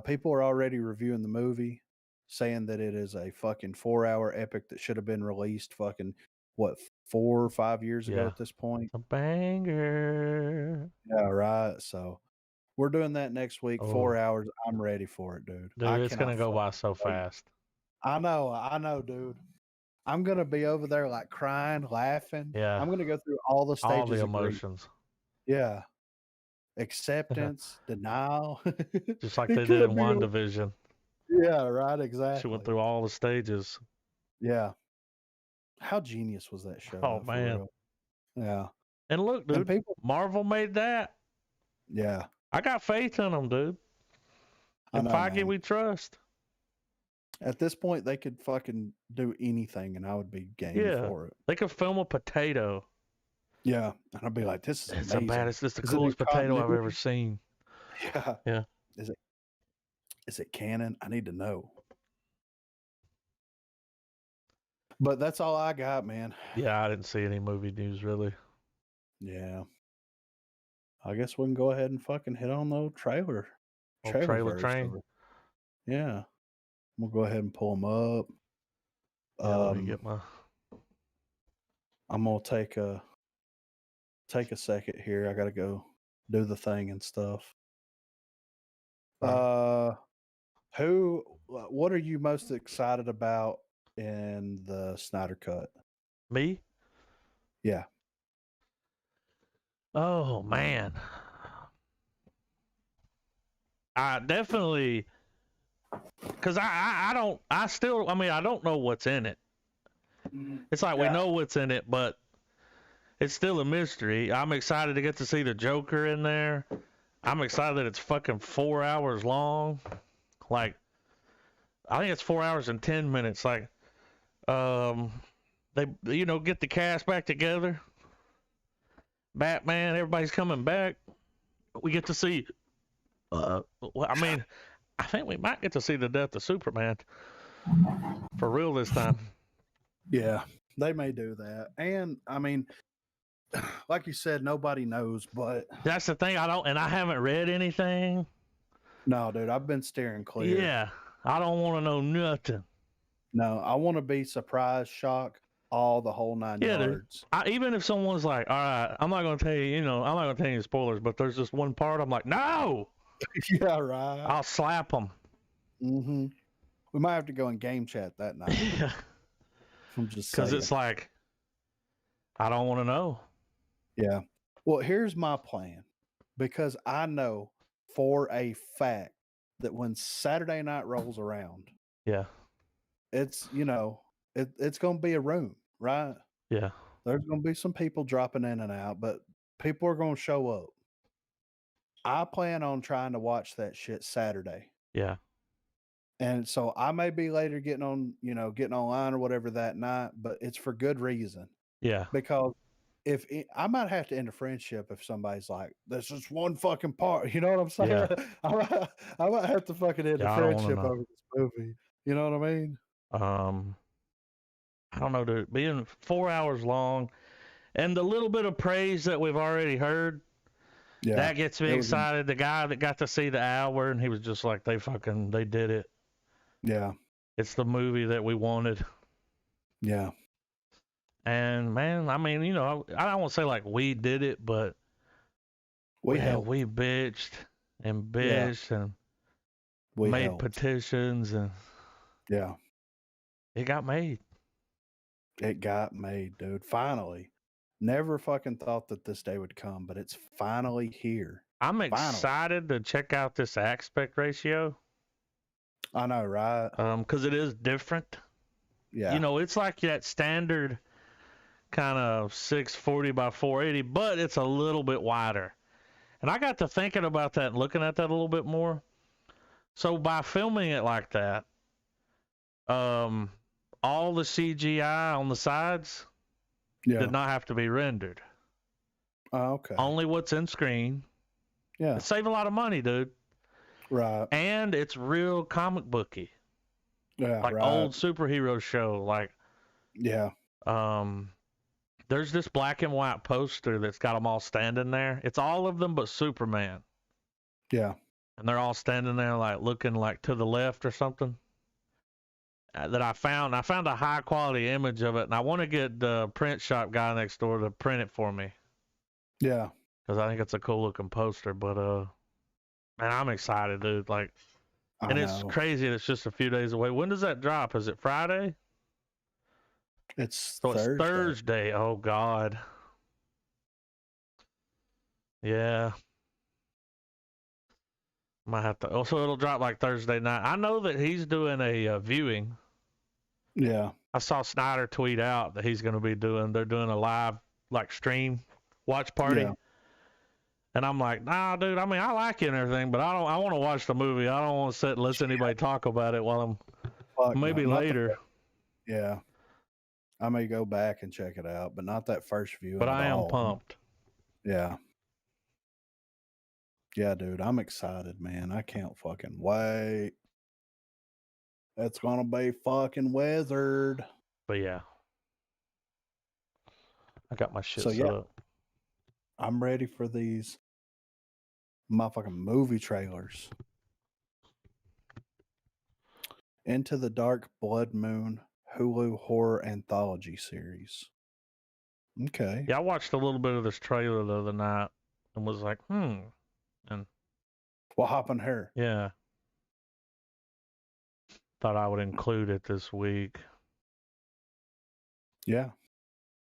People are already reviewing the movie, saying that it is a fucking 4-hour epic that should have been released fucking, what, 4 or 5 years ago at this point? A banger. Yeah, right. So we're doing that next week, 4 hours. I'm ready for it, dude. Dude, it's going to go by so fast. I know, dude. I'm going to be over there like crying, laughing. Yeah. I'm going to go through all the stages. All the emotions. Yeah. Acceptance, denial. Just like they did in WandaVision. Yeah, right, exactly. She went through all the stages. Yeah. How genius was that show? Oh, man. Yeah. And look, dude, Marvel made that. Yeah. I got faith in them, dude. And Feige, we trust. At this point, they could fucking do anything, and I would be game for it. They could film a potato. Yeah, and I'd be like, "This is amazing. It's the coolest potato I've ever seen." Yeah, yeah. Is it canon? I need to know. But that's all I got, man. Yeah, I didn't see any movie news really. Yeah, I guess we can go ahead and fucking hit on the trailer. Trailer train. Yeah, we'll go ahead and pull them up. Yeah, let me get my. I'm gonna take a second here. I gotta go do the thing and stuff. What are you most excited about in the Snyder Cut? Me? Yeah. Oh man. I definitely, because I don't know what's in it. It's like we know what's in it, but it's still a mystery. I'm excited to get to see the Joker in there. I'm excited that it's fucking 4 hours long. Like, I think it's 4 hours and 10 minutes. Like, they, get the cast back together. Batman, everybody's coming back. We get to see, I think we might get to see the death of Superman. For real this time. Yeah, they may do that. And, like you said, nobody knows, but that's the thing. I haven't read anything. No, dude, I've been steering clear. Yeah, I don't want to know nothing. No, I want to be surprised, shocked, all the whole 9 yards. Even if someone's like, all right, I'm not going to tell you, I'm not going to tell you spoilers, but there's this one part, I'm like, no! Yeah, right. I'll slap them. Mm-hmm. We might have to go in game chat that night. Yeah. I'm just because it's like, I don't want to know. Yeah. Well, here's my plan, because I know for a fact that when Saturday night rolls around, it's it's going to be a room, right? Yeah. There's going to be some people dropping in and out, but people are going to show up. I plan on trying to watch that shit Saturday. Yeah. And so I may be later getting online or whatever that night, but it's for good reason. Yeah. Because I might have to end a friendship if somebody's like, "There's just one fucking part," you know what I'm saying? Yeah. I might have to fucking end a friendship over this movie. You know what I mean? I don't know, dude. Being 4 hours long, and the little bit of praise that we've already heard, that gets me excited. The guy that got to see the hour, and he was just like, they did it. Yeah. It's the movie that we wanted. Yeah. And man, I don't want to say like we did it, but we bitched and and we made helped. Petitions, and it got made. It got made, dude. Finally. Never fucking thought that this day would come, but it's finally here. I'm excited to check out this aspect ratio. I know, right? Because it is different. Yeah. It's like that standard kind of 640 by 480, but it's a little bit wider. And I got to thinking about that and looking at that a little bit more. So by filming it like that, all the CGI on the sides did not have to be rendered. Oh, okay. Only what's in screen. Yeah. It save a lot of money, dude. Right. And it's real comic booky. Yeah. Like right. old superhero show. Like, Yeah. There's this black and white poster that's got them all standing there. It's all of them but Superman. Yeah. And they're all standing there like looking like to the left or something. That I found a high quality image of it, and I want to get the print shop guy next door to print it for me. Yeah. Because I think it's a cool looking poster. But man, I'm excited, dude. Like, and it's crazy. It's just a few days away. When does that drop? Is it Friday? It's So Thursday. it's Thursday. Oh God. Yeah. Might have to. Also, it'll drop like Thursday night. I know that he's doing a viewing. Yeah. I saw Snyder tweet out that he's going to be doing. They're doing a live like stream watch party. Yeah. And I'm like, nah, dude. I mean, I like it and everything, but I want to watch the movie. I don't want to sit and listen to anybody talk about it while maybe later. Yeah. I may go back and check it out, but not that first view. But I am pumped. Yeah. Yeah, dude. I'm excited, man. I can't fucking wait. It's gonna be fucking wizard. But yeah. I got my shit set up. I'm ready for these motherfucking movie trailers. Into the Dark Blood Moon Hulu horror anthology series. Okay. Yeah, I watched a little bit of this trailer the other night and was like, And what happened here? Yeah. Thought I would include it this week. Yeah.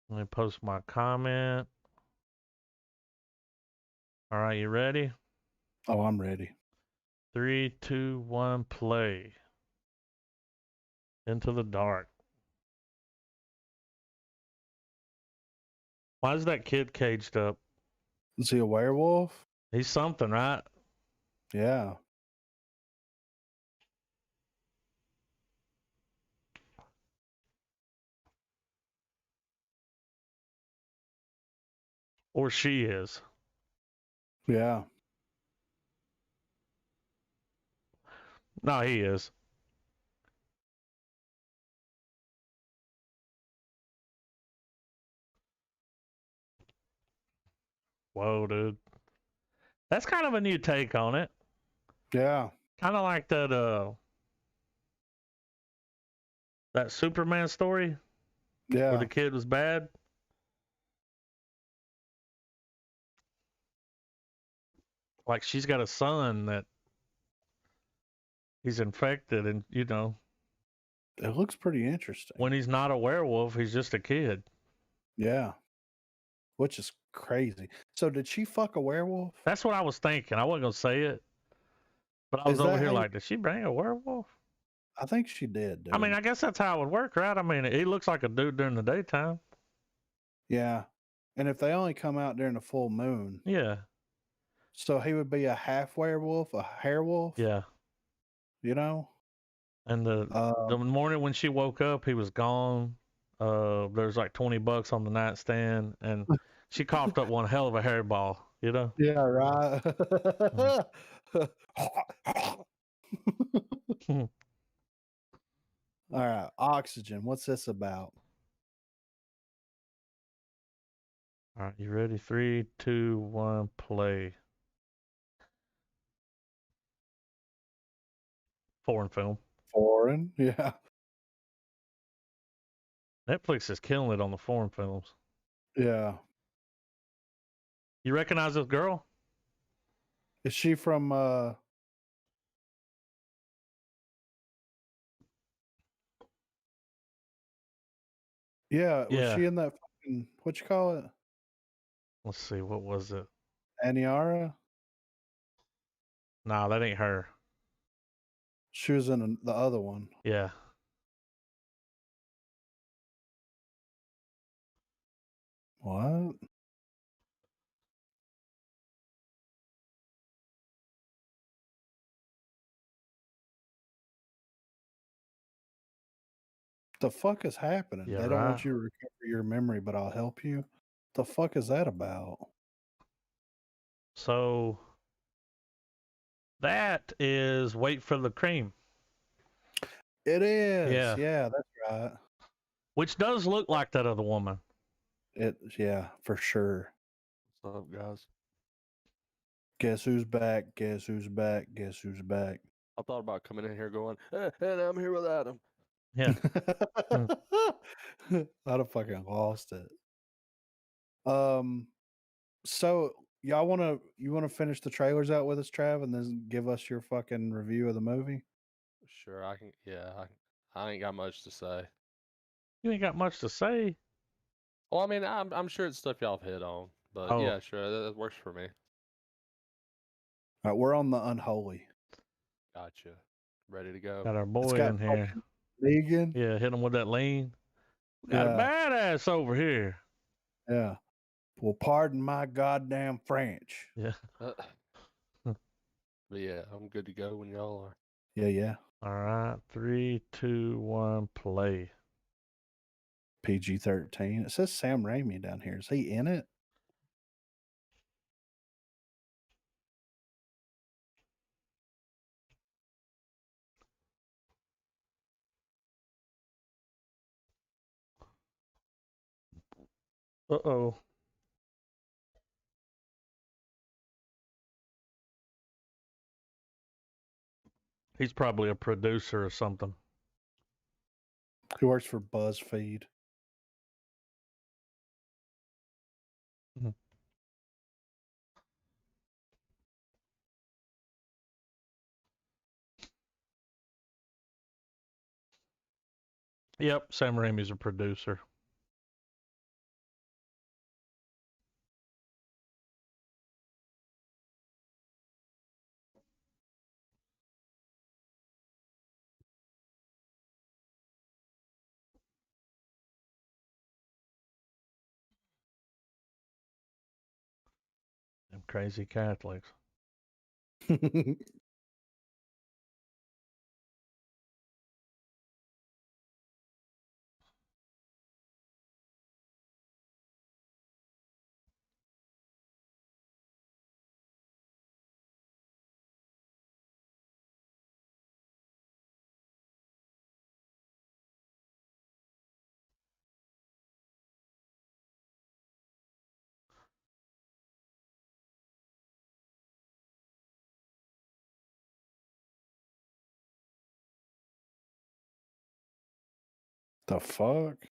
Let me post my comment. All right, you ready? Oh, I'm ready. 3, 2, 1, play. Into the Dark. Why is that kid caged up? Is he a werewolf? He's something, right? Yeah. Or she is. Yeah. No, he is. Whoa, dude. That's kind of a new take on it. Yeah. Kind of like that Superman story. Yeah. Where the kid was bad. Like she's got a son that he's infected, and it looks pretty interesting. When he's not a werewolf, he's just a kid. Yeah. Which is crazy. So did she fuck a werewolf? That's what I was thinking. I wasn't gonna say it, but I was over here like, did she bring a werewolf? I think she did, dude. I mean, I guess that's how it would work, right? I mean, he looks like a dude during the daytime. Yeah. And if they only come out during the full moon. Yeah. So he would be a half werewolf, a werewolf. Yeah. And the morning when she woke up, he was gone. There's like $20 on the nightstand, and she coughed up one hell of a hairball, Yeah, right. All right, Oxygen. What's this about? All right, you ready? 3, 2, 1, play. Foreign film. Foreign, yeah. Netflix is killing it on the foreign films. Yeah. You recognize this girl? Is she from Yeah, was she in that fucking, what you call it? Let's see, what was it? Aniara? Nah, that ain't her. She was in the other one. Yeah. What? The fuck is happening? Yeah, they don't want you to recover your memory, but I'll help you. The fuck is that about? So That is Wait for the Cream. It is. Yeah. Yeah, that's right. Which does look like that other woman. Yeah, for sure. What's up, guys? Guess who's back? Guess who's back? Guess who's back? I thought about coming in here going, and I'm here with Adam. Yeah. I'd have fucking lost it. So you wanna finish the trailers out with us, Trav, and then give us your fucking review of the movie? Sure, I can. Yeah, I ain't got much to say. You ain't got much to say. Well, I mean, I'm sure it's stuff y'all have hit on, but Oh. yeah, sure, that works for me. All right, we're on the Unholy. Gotcha. Ready to go. Got our It's boy got in here. Negan. Yeah, hit him with that lean. We got a badass over here. Yeah. Well, pardon my goddamn French. Yeah. But yeah, I'm good to go when y'all are. Yeah. All right. 3, 2, 1, play. PG-13. It says Sam Raimi down here. Is he in it? Uh-oh. He's probably a producer or something. He works for BuzzFeed. Mhm. Yep, Sam Raimi's a producer. Them crazy Catholics. The fuck?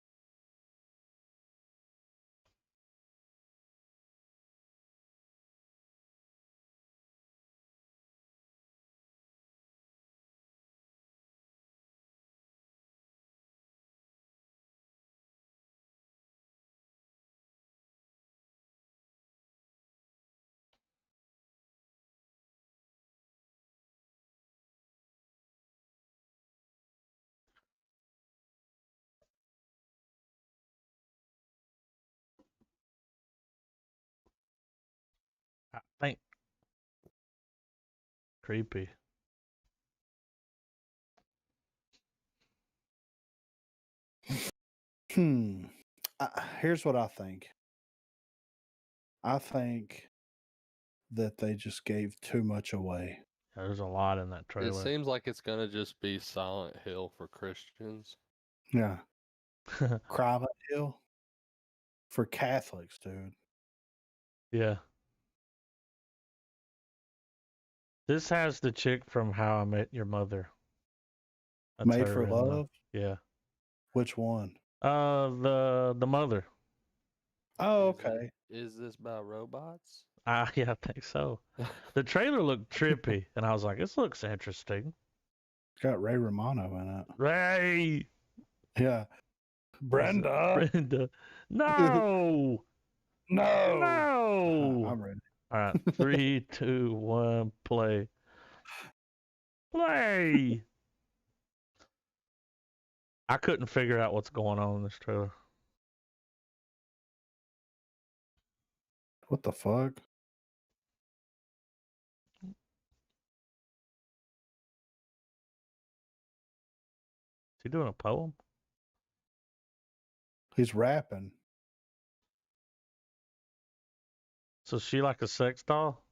I think. Creepy. Here's what I think. I think that they just gave too much away. There's a lot in that It trailer. seems like it's gonna just be Silent Hill for Christians. Yeah. Private Hill for Catholics, dude. Yeah. This has the chick from How I Met Your Mother. That's Made her for in Love. Yeah. Which one? The mother. Oh, okay. Is this about robots? Yeah, I think so. The trailer looked trippy, and I was like, this looks interesting. It's got Ray Romano in it. Ray! Yeah. Brenda. Brenda. No! No. No! I'm ready. All right. 3, 2, 1, play. Play! I couldn't figure out what's going on in this trailer. What the fuck? Is he doing a poem? He's rapping. So is she like a sex doll?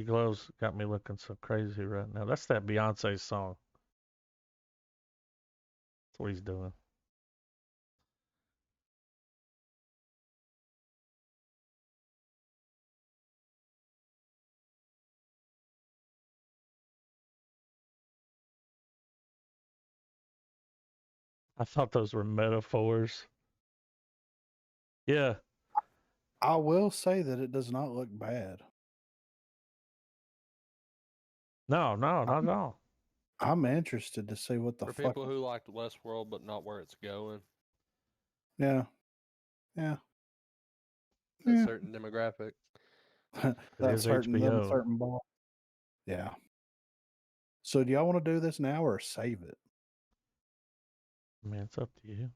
Your gloves got me looking so crazy right now. That's that Beyonce song. That's what he's doing. I thought those were metaphors. Yeah. I will say that it does not look bad. No, not at all. I'm interested to see what the For fuck. people who liked Westworld but not where it's going, Yeah. a Yeah. certain demographic. That's is hurting them HBO. certain ball. Yeah. So do y'all want to do this now or save it? Man, it's up to you.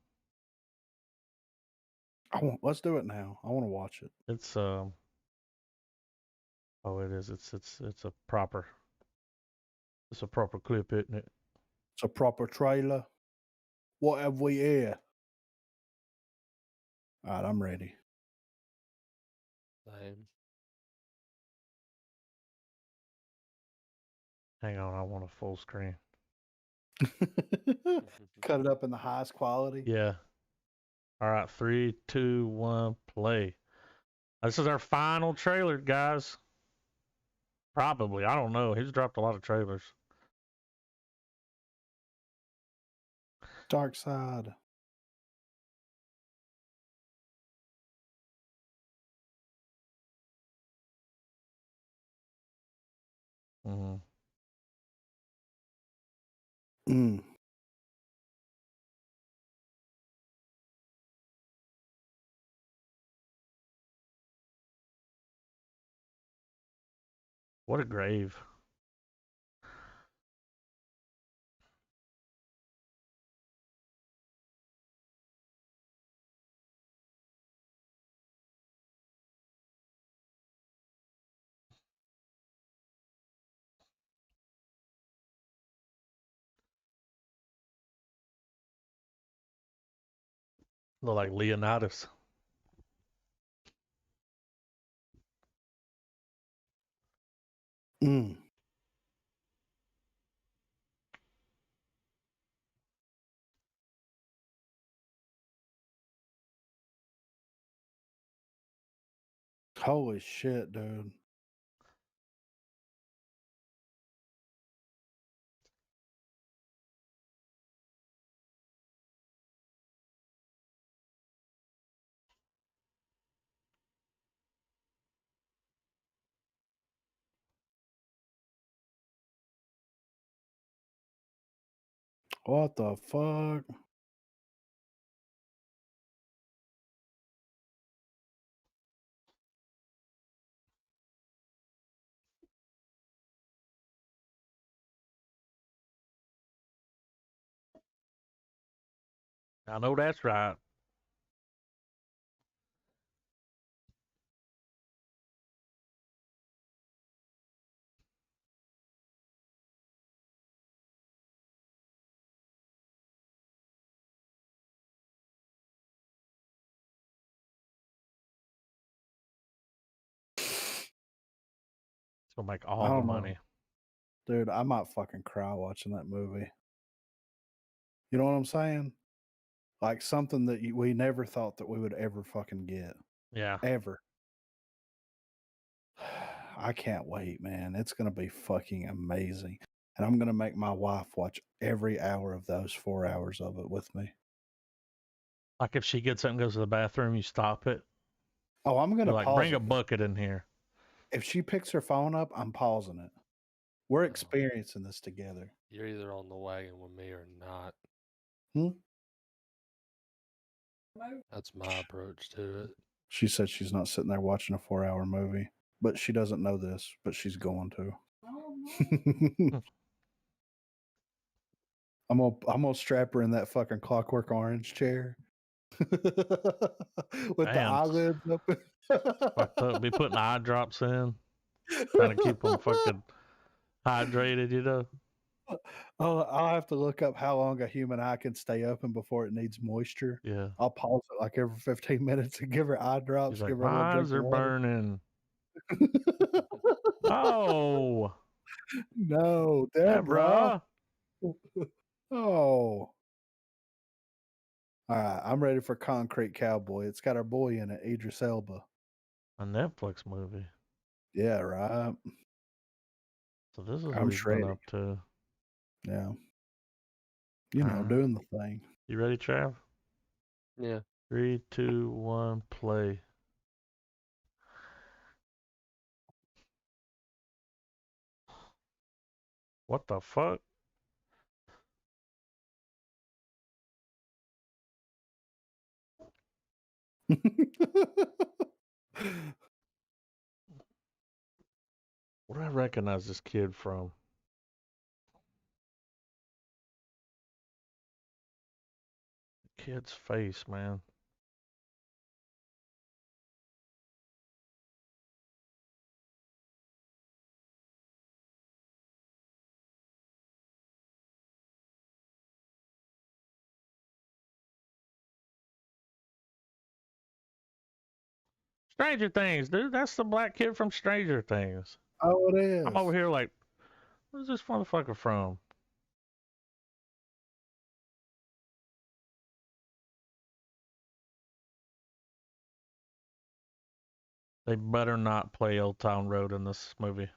Let's do it now. I want to watch it. It's oh, it is. It's a proper clip, isn't it? It's a proper trailer. What have we here? All right, I'm ready. Same. Hang on, I want a full screen. Cut it up in the highest quality. Yeah. All right, 3, 2, 1, play. This is our final trailer, guys. Probably. I don't know. He's dropped a lot of trailers. Dark Side. Mm-hmm. Mm. What a grave. Look like Leonidas. Mm. Holy shit, dude. What the fuck? I know that's right. It's gonna make I all the don't know. money. Dude, I might fucking cry watching that movie. You know what I'm saying? Like something that we never thought that we would ever fucking get. Yeah. Ever. I can't wait, man. It's going to be fucking amazing. And I'm going to make my wife watch every hour of those 4 hours of it with me. Like if she gets up and goes to the bathroom, you stop it. Oh, I'm going to Like, pause bring it. a bucket in here. If she picks her phone up, I'm pausing it. We're experiencing this together. You're either on the wagon with me or not. That's my approach to it. She said she's not sitting there watching a 4-hour movie, but she doesn't know this, but she's going to. I'm gonna strap her in that fucking Clockwork Orange chair with the eyelids open. Fucked up. Be putting eye drops in, trying to keep them fucking hydrated, you know. I'll have to look up how long a human eye can stay open before it needs moisture. Yeah. I'll pause it like every 15 minutes and give her eye drops. She's like, give her a my little eyes drink are of water. burning. Oh, No, Deborah. Deborah. Oh. All right, I'm ready for Concrete Cowboy. It's got our boy in it, Idris Elba. A Netflix movie. Yeah, right. So this is I'm what he's been shredding. up to. Yeah. You know, doing the thing. You ready, Trav? Yeah. 3, 2, 1, play. What the fuck? Where do I recognize this kid from? Kid's face, man. Stranger Things, dude. That's the black kid from Stranger Things. Oh, it is. I'm over here like, where's this motherfucker from? They better not play Old Town Road in this movie.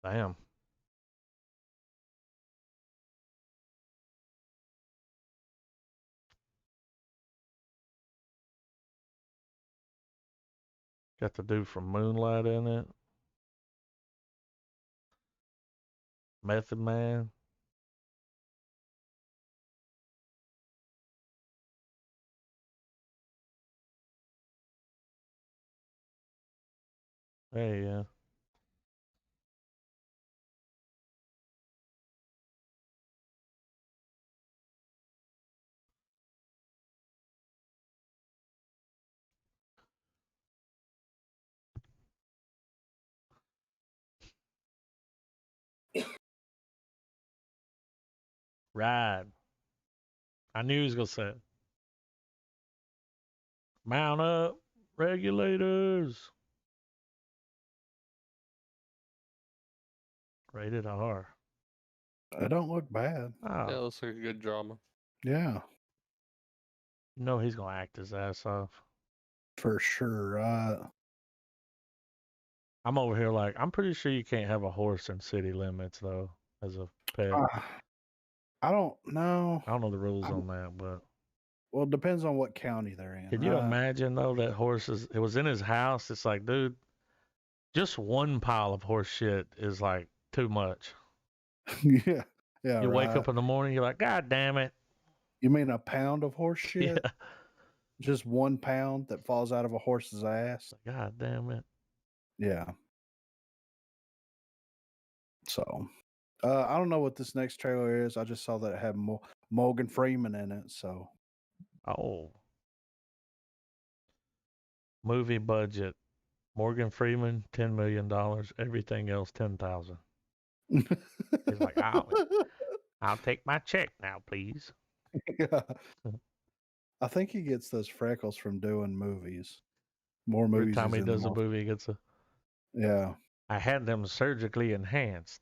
Damn. Got the dude from Moonlight in it. Method Man. Hey, yeah. Ride. I knew he was gonna say it. Mount up, regulators. Rated R. It don't look bad. Oh, Yeah, it looks like a good drama. Yeah, you know he's gonna act his ass off. for sure. I'm over here like, I'm pretty sure you can't have a horse in city limits though, as a pet. I don't know. I don't know the rules on that, but Well, it depends on what county they're in. can you imagine though that horses? It was in his house. It's like, dude, just one pile of horse shit is like too much. Yeah, yeah. You wake right. up in the morning, you're like, God damn it. You mean a pound of horse shit? Yeah. Just 1 pound that falls out of a horse's ass? God damn it. Yeah. So, I don't know what this next trailer is. I just saw that it had Morgan Freeman in it. So, Oh. Movie budget. Morgan Freeman, $10 million. Everything else, 10,000. He's like, I'll take my check now, please. yeah. I think he gets those freckles from doing movies. More Every movies. time he he's in, does the a more- movie, he gets a. Yeah. I had them surgically enhanced.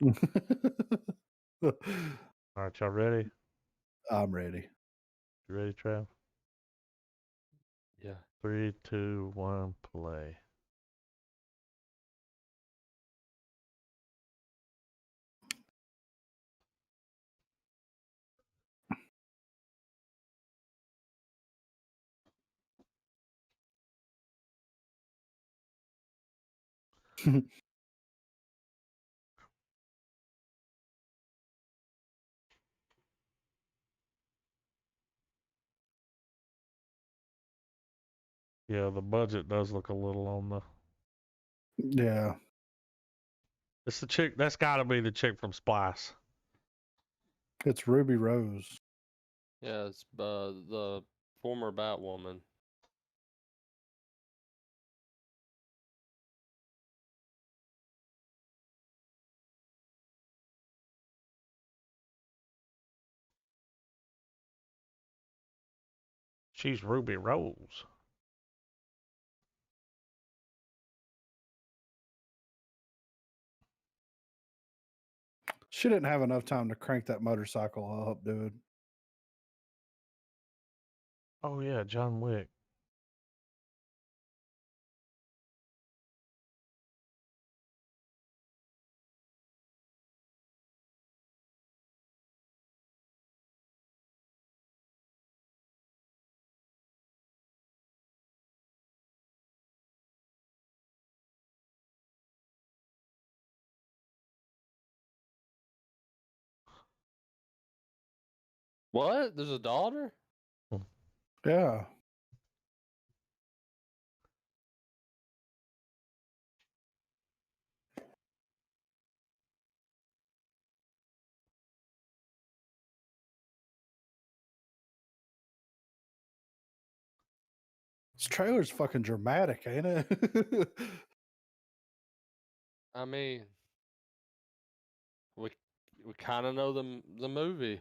All right, y'all ready? I'm ready. You ready, Trav? Yeah. 3, 2, 1, play. Yeah, the budget does look a little on the. Yeah. It's the chick. That's got to be the chick from Splice. It's Ruby Rose. Yeah, it's the former Batwoman. She's Ruby Rose. She didn't have enough time to crank that motorcycle up, dude. Oh yeah, John Wick. What? There's a daughter? Yeah. This trailer's fucking dramatic, ain't it? I mean, we kind of know the movie.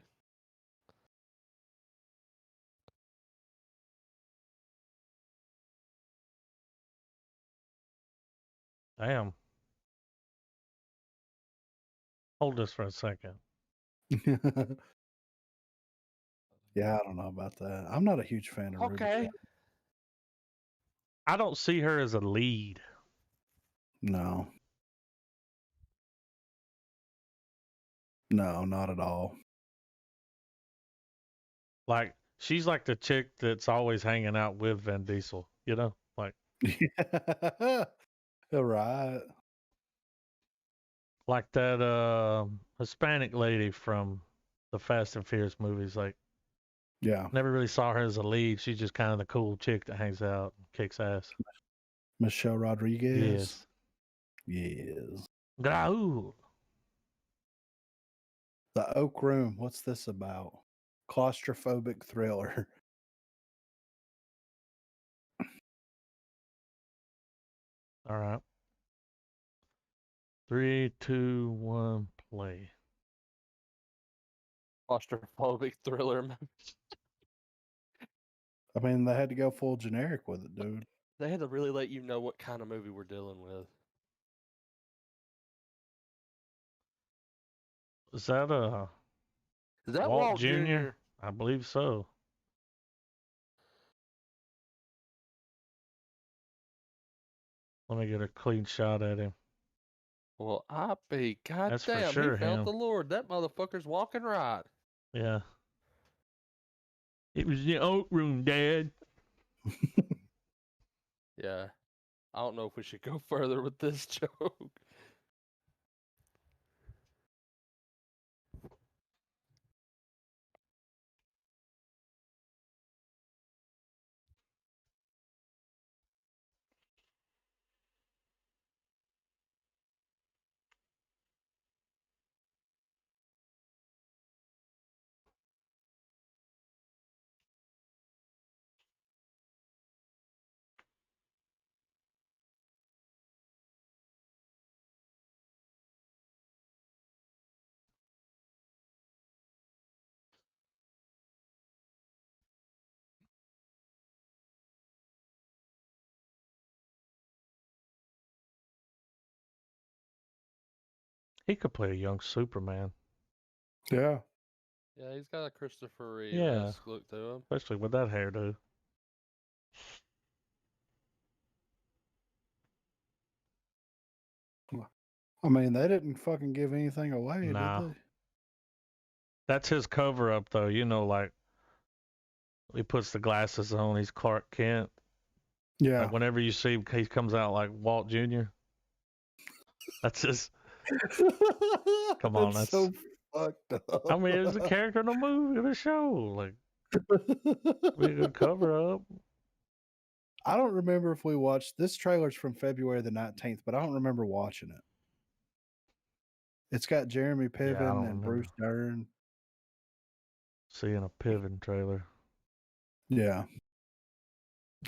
Damn. Hold this for a second. Yeah, I don't know about that. I'm not a huge fan of Ruby. Okay. I don't see her as a lead. No. No, not at all. Like she's like the chick that's always hanging out with Vin Diesel, you know? Like Yeah. Right. like that Hispanic lady from the Fast and Furious movies. Like Yeah. never really saw her as a lead. She's just kind of the cool chick that hangs out and kicks ass. Michelle Rodriguez. Yes. Yes. Graul. The Oak Room. What's this about? Claustrophobic thriller. All right. 3, 2, 1, play. Claustrophobic thriller movie. I mean, they had to go full generic with it, dude. They had to really let you know what kind of movie we're dealing with. Is that Is that Walt Walt Jr.? I believe so. Let me get a clean shot at him. Well, I be That's for goddamn, sure he found him. the Lord. That motherfucker's walking right. Yeah. It was the Oak Room, Dad. Yeah. I don't know if we should go further with this joke. He could play a young Superman. Yeah. Yeah, he's got a Christopher Yeah. Reeve-esque look to him. Especially with that hairdo. I mean, they didn't fucking give anything away, Nah. did they? That's his cover up though, you know, like he puts the glasses on, he's Clark Kent. Yeah. Like whenever you see he comes out like Walt Jr. That's his come on, that's so fucked up. I mean it's a character in the movie, in the show. Like we could cover up. I don't remember if we watched this trailer's from February the 19th, but I don't remember watching it. It's got Jeremy Piven and remember. Bruce Dern. seeing a Piven trailer. Yeah.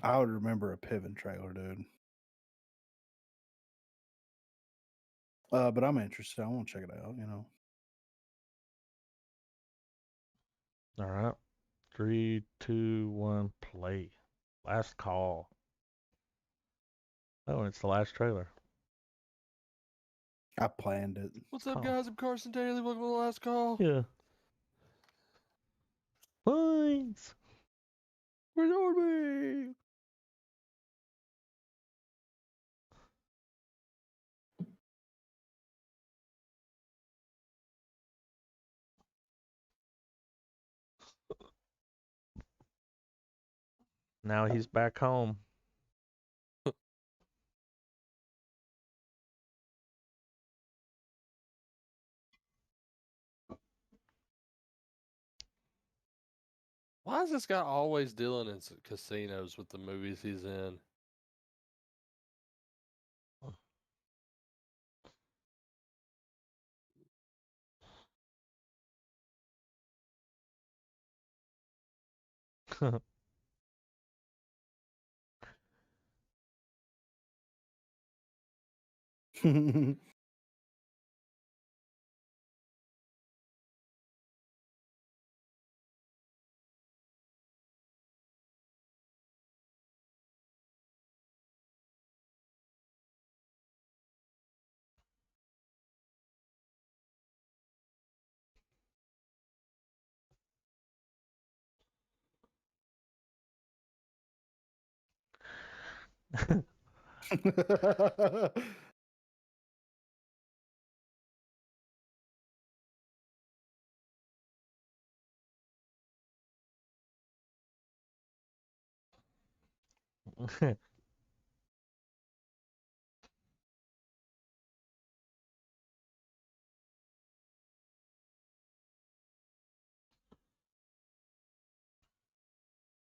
I would remember a Piven trailer, dude. But I'm interested. I want to check it out, you know. All right. 3, 2, 1, play. Last call. Oh, and it's the last trailer. I planned it. What's up, Call. guys? I'm Carson Daly. Welcome to the last call. Yeah. Thanks. Where's Orby? Now he's back home. Why is this guy always dealing in casinos with the movies he's in?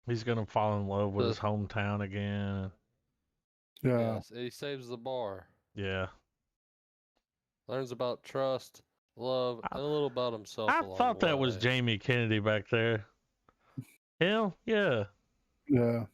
He's gonna fall in love with his hometown again. Yeah. Yes, he saves the bar. Yeah. Learns about trust, love, and a little about himself. I along thought the that was way. Jamie Kennedy back there. Hell, yeah. Yeah.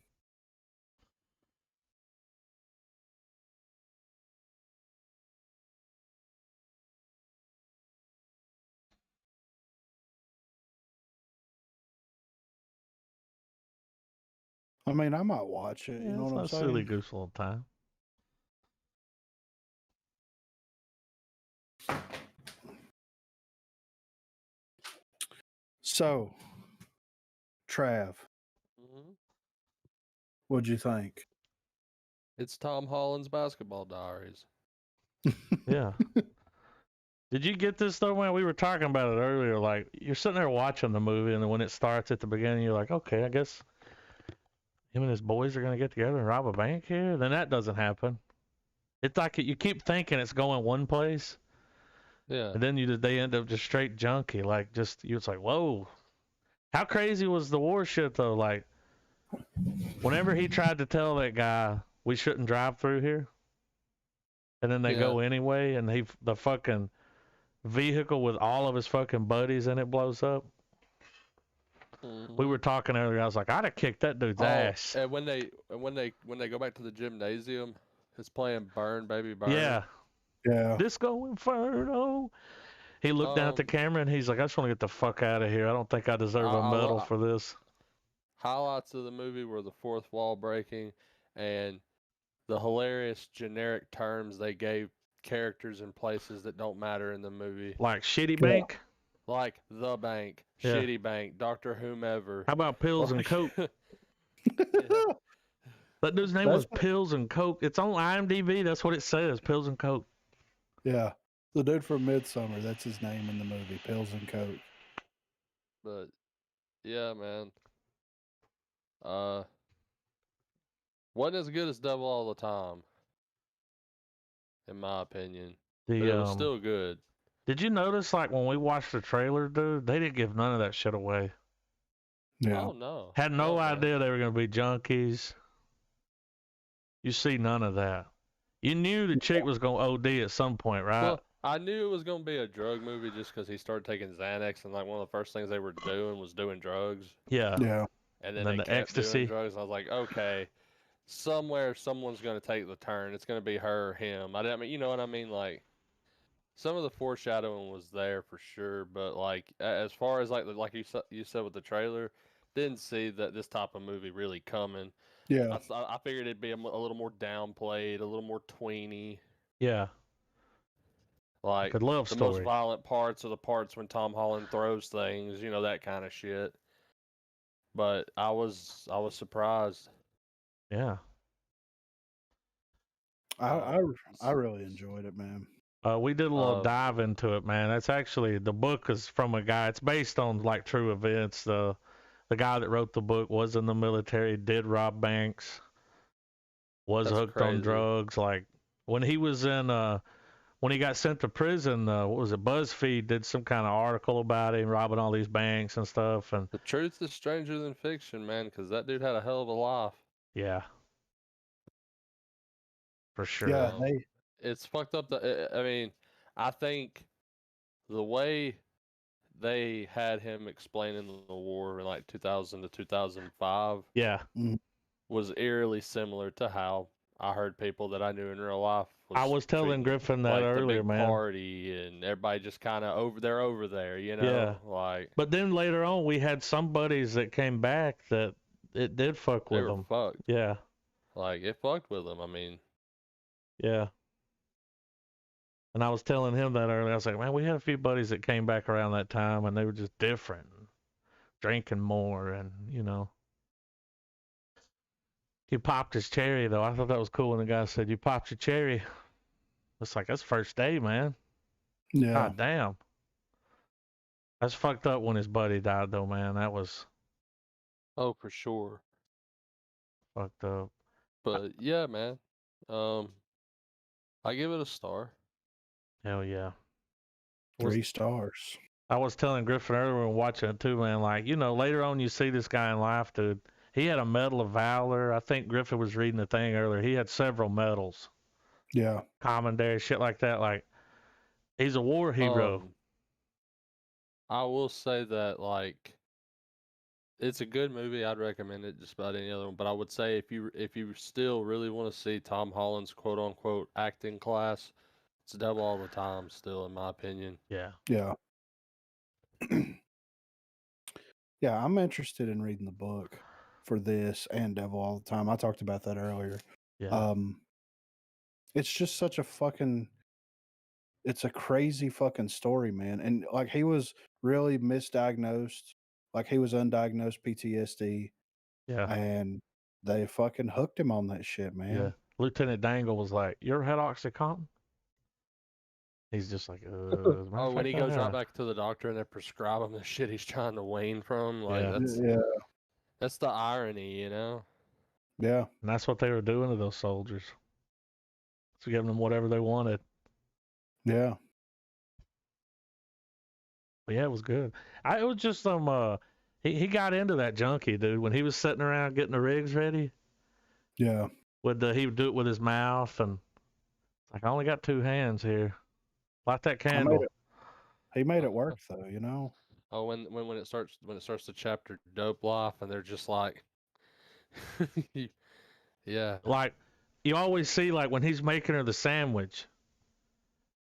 I mean, I might watch it. Yeah, You know it's what I'm no saying? silly goose little time. So, Trav, Mhm. what'd you think? It's Tom Holland's Basketball Diaries. Yeah. Did you get this though, man? We were talking about it earlier. Like, you're sitting there watching the movie, and then when it starts at the beginning, you're like, okay, I guess him and his boys are gonna get together and rob a bank here. Then that doesn't happen. It's like you keep thinking it's going one place, Yeah. and then they end up just straight junky. Like, it's like, whoa. How crazy was the war shit though? Like, whenever he tried to tell that guy we shouldn't drive through here, and then they go anyway, and the fucking vehicle with all of his fucking buddies in it blows up. We were talking earlier. I was like, I'd have kicked that dude's ass. And when they go back to the gymnasium, it's playing "Burn, Baby Burn." Yeah. Yeah. Disco Inferno. He looked down at the camera and he's like, I just want to get the fuck out of here. I don't think I deserve a medal for this. Highlights of the movie were the fourth wall breaking and the hilarious generic terms they gave characters and places that don't matter in the movie. Like Shitty Bank? Like The Bank, Shitty Bank, Dr. Whomever. How about Pills and Coke? That dude's name was Pills and Coke. It's on IMDb. That's what it says, Pills and Coke. Yeah. The dude from Midsummer, that's his name in the movie, Pills and Coke. But, yeah, man. Wasn't as good as Double All the Time, in my opinion. But it was still good. Did you notice, like, when we watched the trailer, dude, they didn't give none of that shit away. Yeah. Oh, no. Had no idea they were going to be junkies. You see none of that. You knew the chick was going to OD at some point, right? Well, I knew it was gonna be a drug movie just because he started taking Xanax, and like one of the first things they were doing was doing drugs, Yeah. Yeah. and And then then they the kept doing ecstasy. drugs. I was like, okay, somewhere someone's gonna take the turn. It's gonna be her or him. I mean, you know what I mean? Like some of the foreshadowing was there for sure, but like as far as like you said with the trailer, didn't see that this type of movie really coming. Yeah. I figured it'd be a little more downplayed, a little more tweeny. Yeah. Like Like a love the most story. violent parts are the parts when Tom Holland throws things, you know, that kind of shit. But I was surprised. Yeah. I S- really enjoyed it, man. We did a little Uh, dive into it, man. That's actually the book is from a guy. It's based on like true events. The guy that wrote the book was in the military, did rob banks, was that's hooked on crazy. drugs. Like when he was in when he got sent to prison, what was it? BuzzFeed did some kind of article about him robbing all these banks and stuff. And The truth is stranger than fiction, man, because that dude had a hell of a life. yeah, for sure. Yeah, Um, it's fucked up. I mean, I think the way they had him explaining the war in like 2000 to 2005 Yeah, was eerily similar to how I heard people that I knew in real life I was was telling treating Griffin that like the earlier, big man. party and everybody just kind of they're over there, you Yeah, know, like but then later on, we had some buddies that came back that it did fuck they with were them. fucked. Yeah, Like it fucked with them. I mean, yeah. And I was telling him that earlier. I was like, man, we had a few buddies that came back around that time, and they were just different, drinking more, and you know. He popped his cherry though. I thought that was cool when the guy said, "You popped your cherry." It's like that's first day, man. yeah. God damn. That's fucked up when his buddy died though, man. That was oh for sure. fucked up. But yeah, man. Um, I give it a star. Hell yeah. 3 stars. I was telling Griffin earlier when watching it too, man. Like, you know, later on you see this guy in life, dude. He had a Medal of Valor. I think Griffin was reading the thing earlier. He had several medals, Yeah. commandery, shit like that. Like, he's a war hero. Um, I will say that like it's a good movie. I'd recommend it just about any other one. But I would say if you still really want to see Tom Holland's quote unquote acting class, it's Devil All the Time. Still, in my opinion. Yeah. Yeah. Yeah, I'm interested in reading the book for this and Devil All the Time. I talked about that earlier. Yeah. It's just such a fucking it's a crazy fucking story, man. And like he was really misdiagnosed. Like he was undiagnosed PTSD Yeah. and they fucking hooked him on that shit, Yeah. man. Lieutenant Dangle was like, "You ever had OxyContin?" He's just like, as a matter Oh, of when fact, he I goes right have." back to the doctor and they prescribe him the shit he's trying to wane from, like Yeah. Yeah. that's the irony, you know. Yeah. And that's what they were doing to those soldiers. So giving them whatever they wanted. Yeah. But yeah, it was good. It was just some he got into that junkie, dude, when he was sitting around getting the rigs ready. Yeah. He would do it with his mouth and like I only got 2 hands here. Light that I made candle. it. He made it work though, you know. Oh, when it starts the chapter Dope Life and they're just like, yeah. Like you always see like when he's making her the sandwich.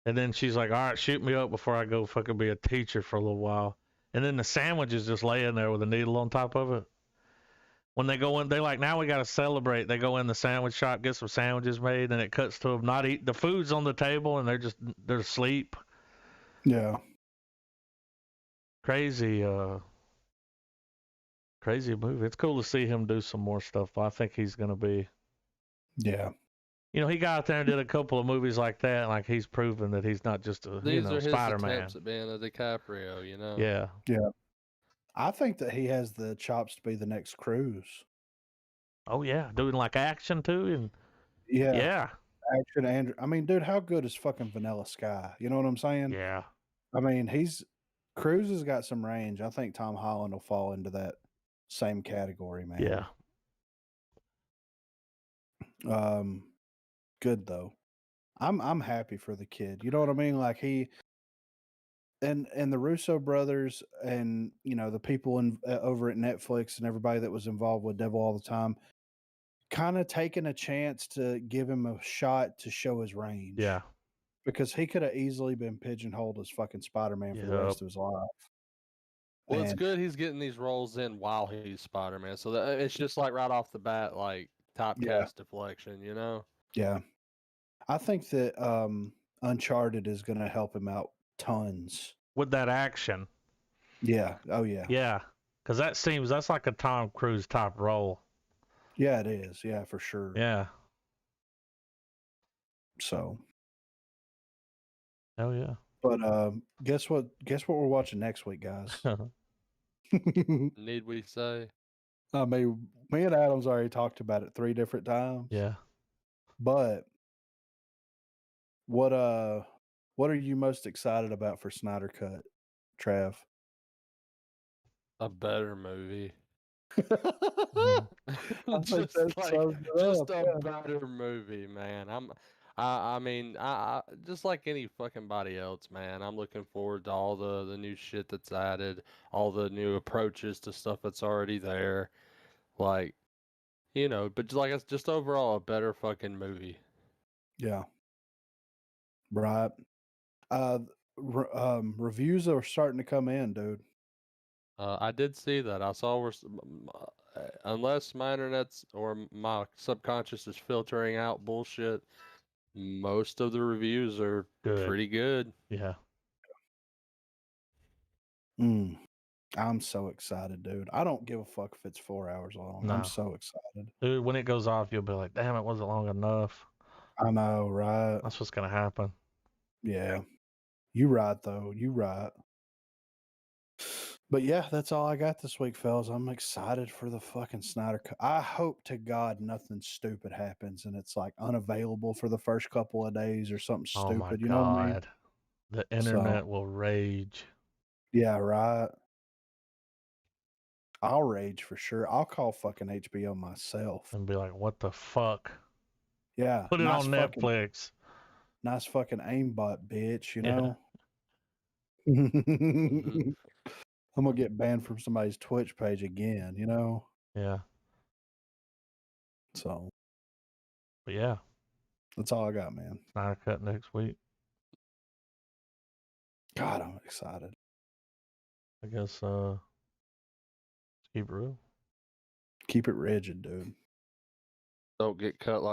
And then she's like, "All right, shoot me up before I go fucking be a teacher for a little while." And then the sandwich is just laying there with a needle on top of it. When they go in, they like, now we got to celebrate. They go in the sandwich shop, get some sandwiches made, and it cuts to them not eat. The food's on the table, and they're asleep. Yeah. Crazy, crazy movie. It's cool to see him do some more stuff. Though. I think he's gonna be. Yeah. You know, he got out there and did a couple of movies like that. Like he's proven that he's not just a These are his Spider-Man. attempts at being a DiCaprio, you know. Yeah. Yeah. I think that he has the chops to be the next Cruise. Oh yeah, doing like action too, and Yeah. yeah. Action and I mean, dude, how good is fucking Vanilla Sky? You know what I'm saying? Yeah. I mean, Cruise has got some range. I think Tom Holland will fall into that same category, man. Yeah. Good though. I'm happy for the kid. You know what I mean? Like he and the Russo brothers and the people over at Netflix and everybody that was involved with Devil All the Time kind of taking a chance to give him a shot to show his range. Yeah. Because he could have easily been pigeonholed as fucking Spider-Man for the rest of his life. Well, it's good he's getting these roles in while he's Spider-Man. So it's just like right off the bat, like typecast deflection, you know? Yeah. I think that Uncharted is going to help him out tons. With that action. Yeah. Oh, yeah. Yeah. Because that's like a Tom Cruise type role. Yeah, it is. Yeah, for sure. Yeah. So. Oh, yeah. But guess what? Guess what we're watching next week, guys? Need we say? I mean, me and Adam's already talked about it 3 different times. Yeah. But what are you most excited about for Snyder Cut, Trav? A better movie. just a yeah. better movie, man. I mean, just like any fucking body else, man. I'm looking forward to all the new shit that's added, all the new approaches to stuff that's already there, like, but like it's just overall a better fucking movie. Yeah. Right. Reviews are starting to come in, dude. I did see that. I saw where, unless my internet's or my subconscious is filtering out bullshit, most of the reviews are pretty good. Yeah. I'm so excited, dude. I don't give a fuck if it's 4 hours long. No. I'm so excited. Dude, when it goes off, you'll be like, damn, it wasn't long enough. I know, right? That's what's going to happen. Yeah. You right, though. You right. But yeah, that's all I got this week, fellas. I'm excited for the fucking Snyder Cut. I hope to God nothing stupid happens and it's like unavailable for the first couple of days or something stupid. Oh my you know what I mean? The internet will rage. Yeah, right. I'll rage for sure. I'll call fucking HBO myself and be like, "What the fuck?" Yeah, put it on Netflix. Nice fucking aimbot, bitch. You know. I'm gonna get banned from somebody's Twitch page again. You know. Yeah. So. But yeah. That's all I got, man. Snyder Cut next week. God, I'm excited. I guess keep it real. Keep it rigid, dude. Don't get cut like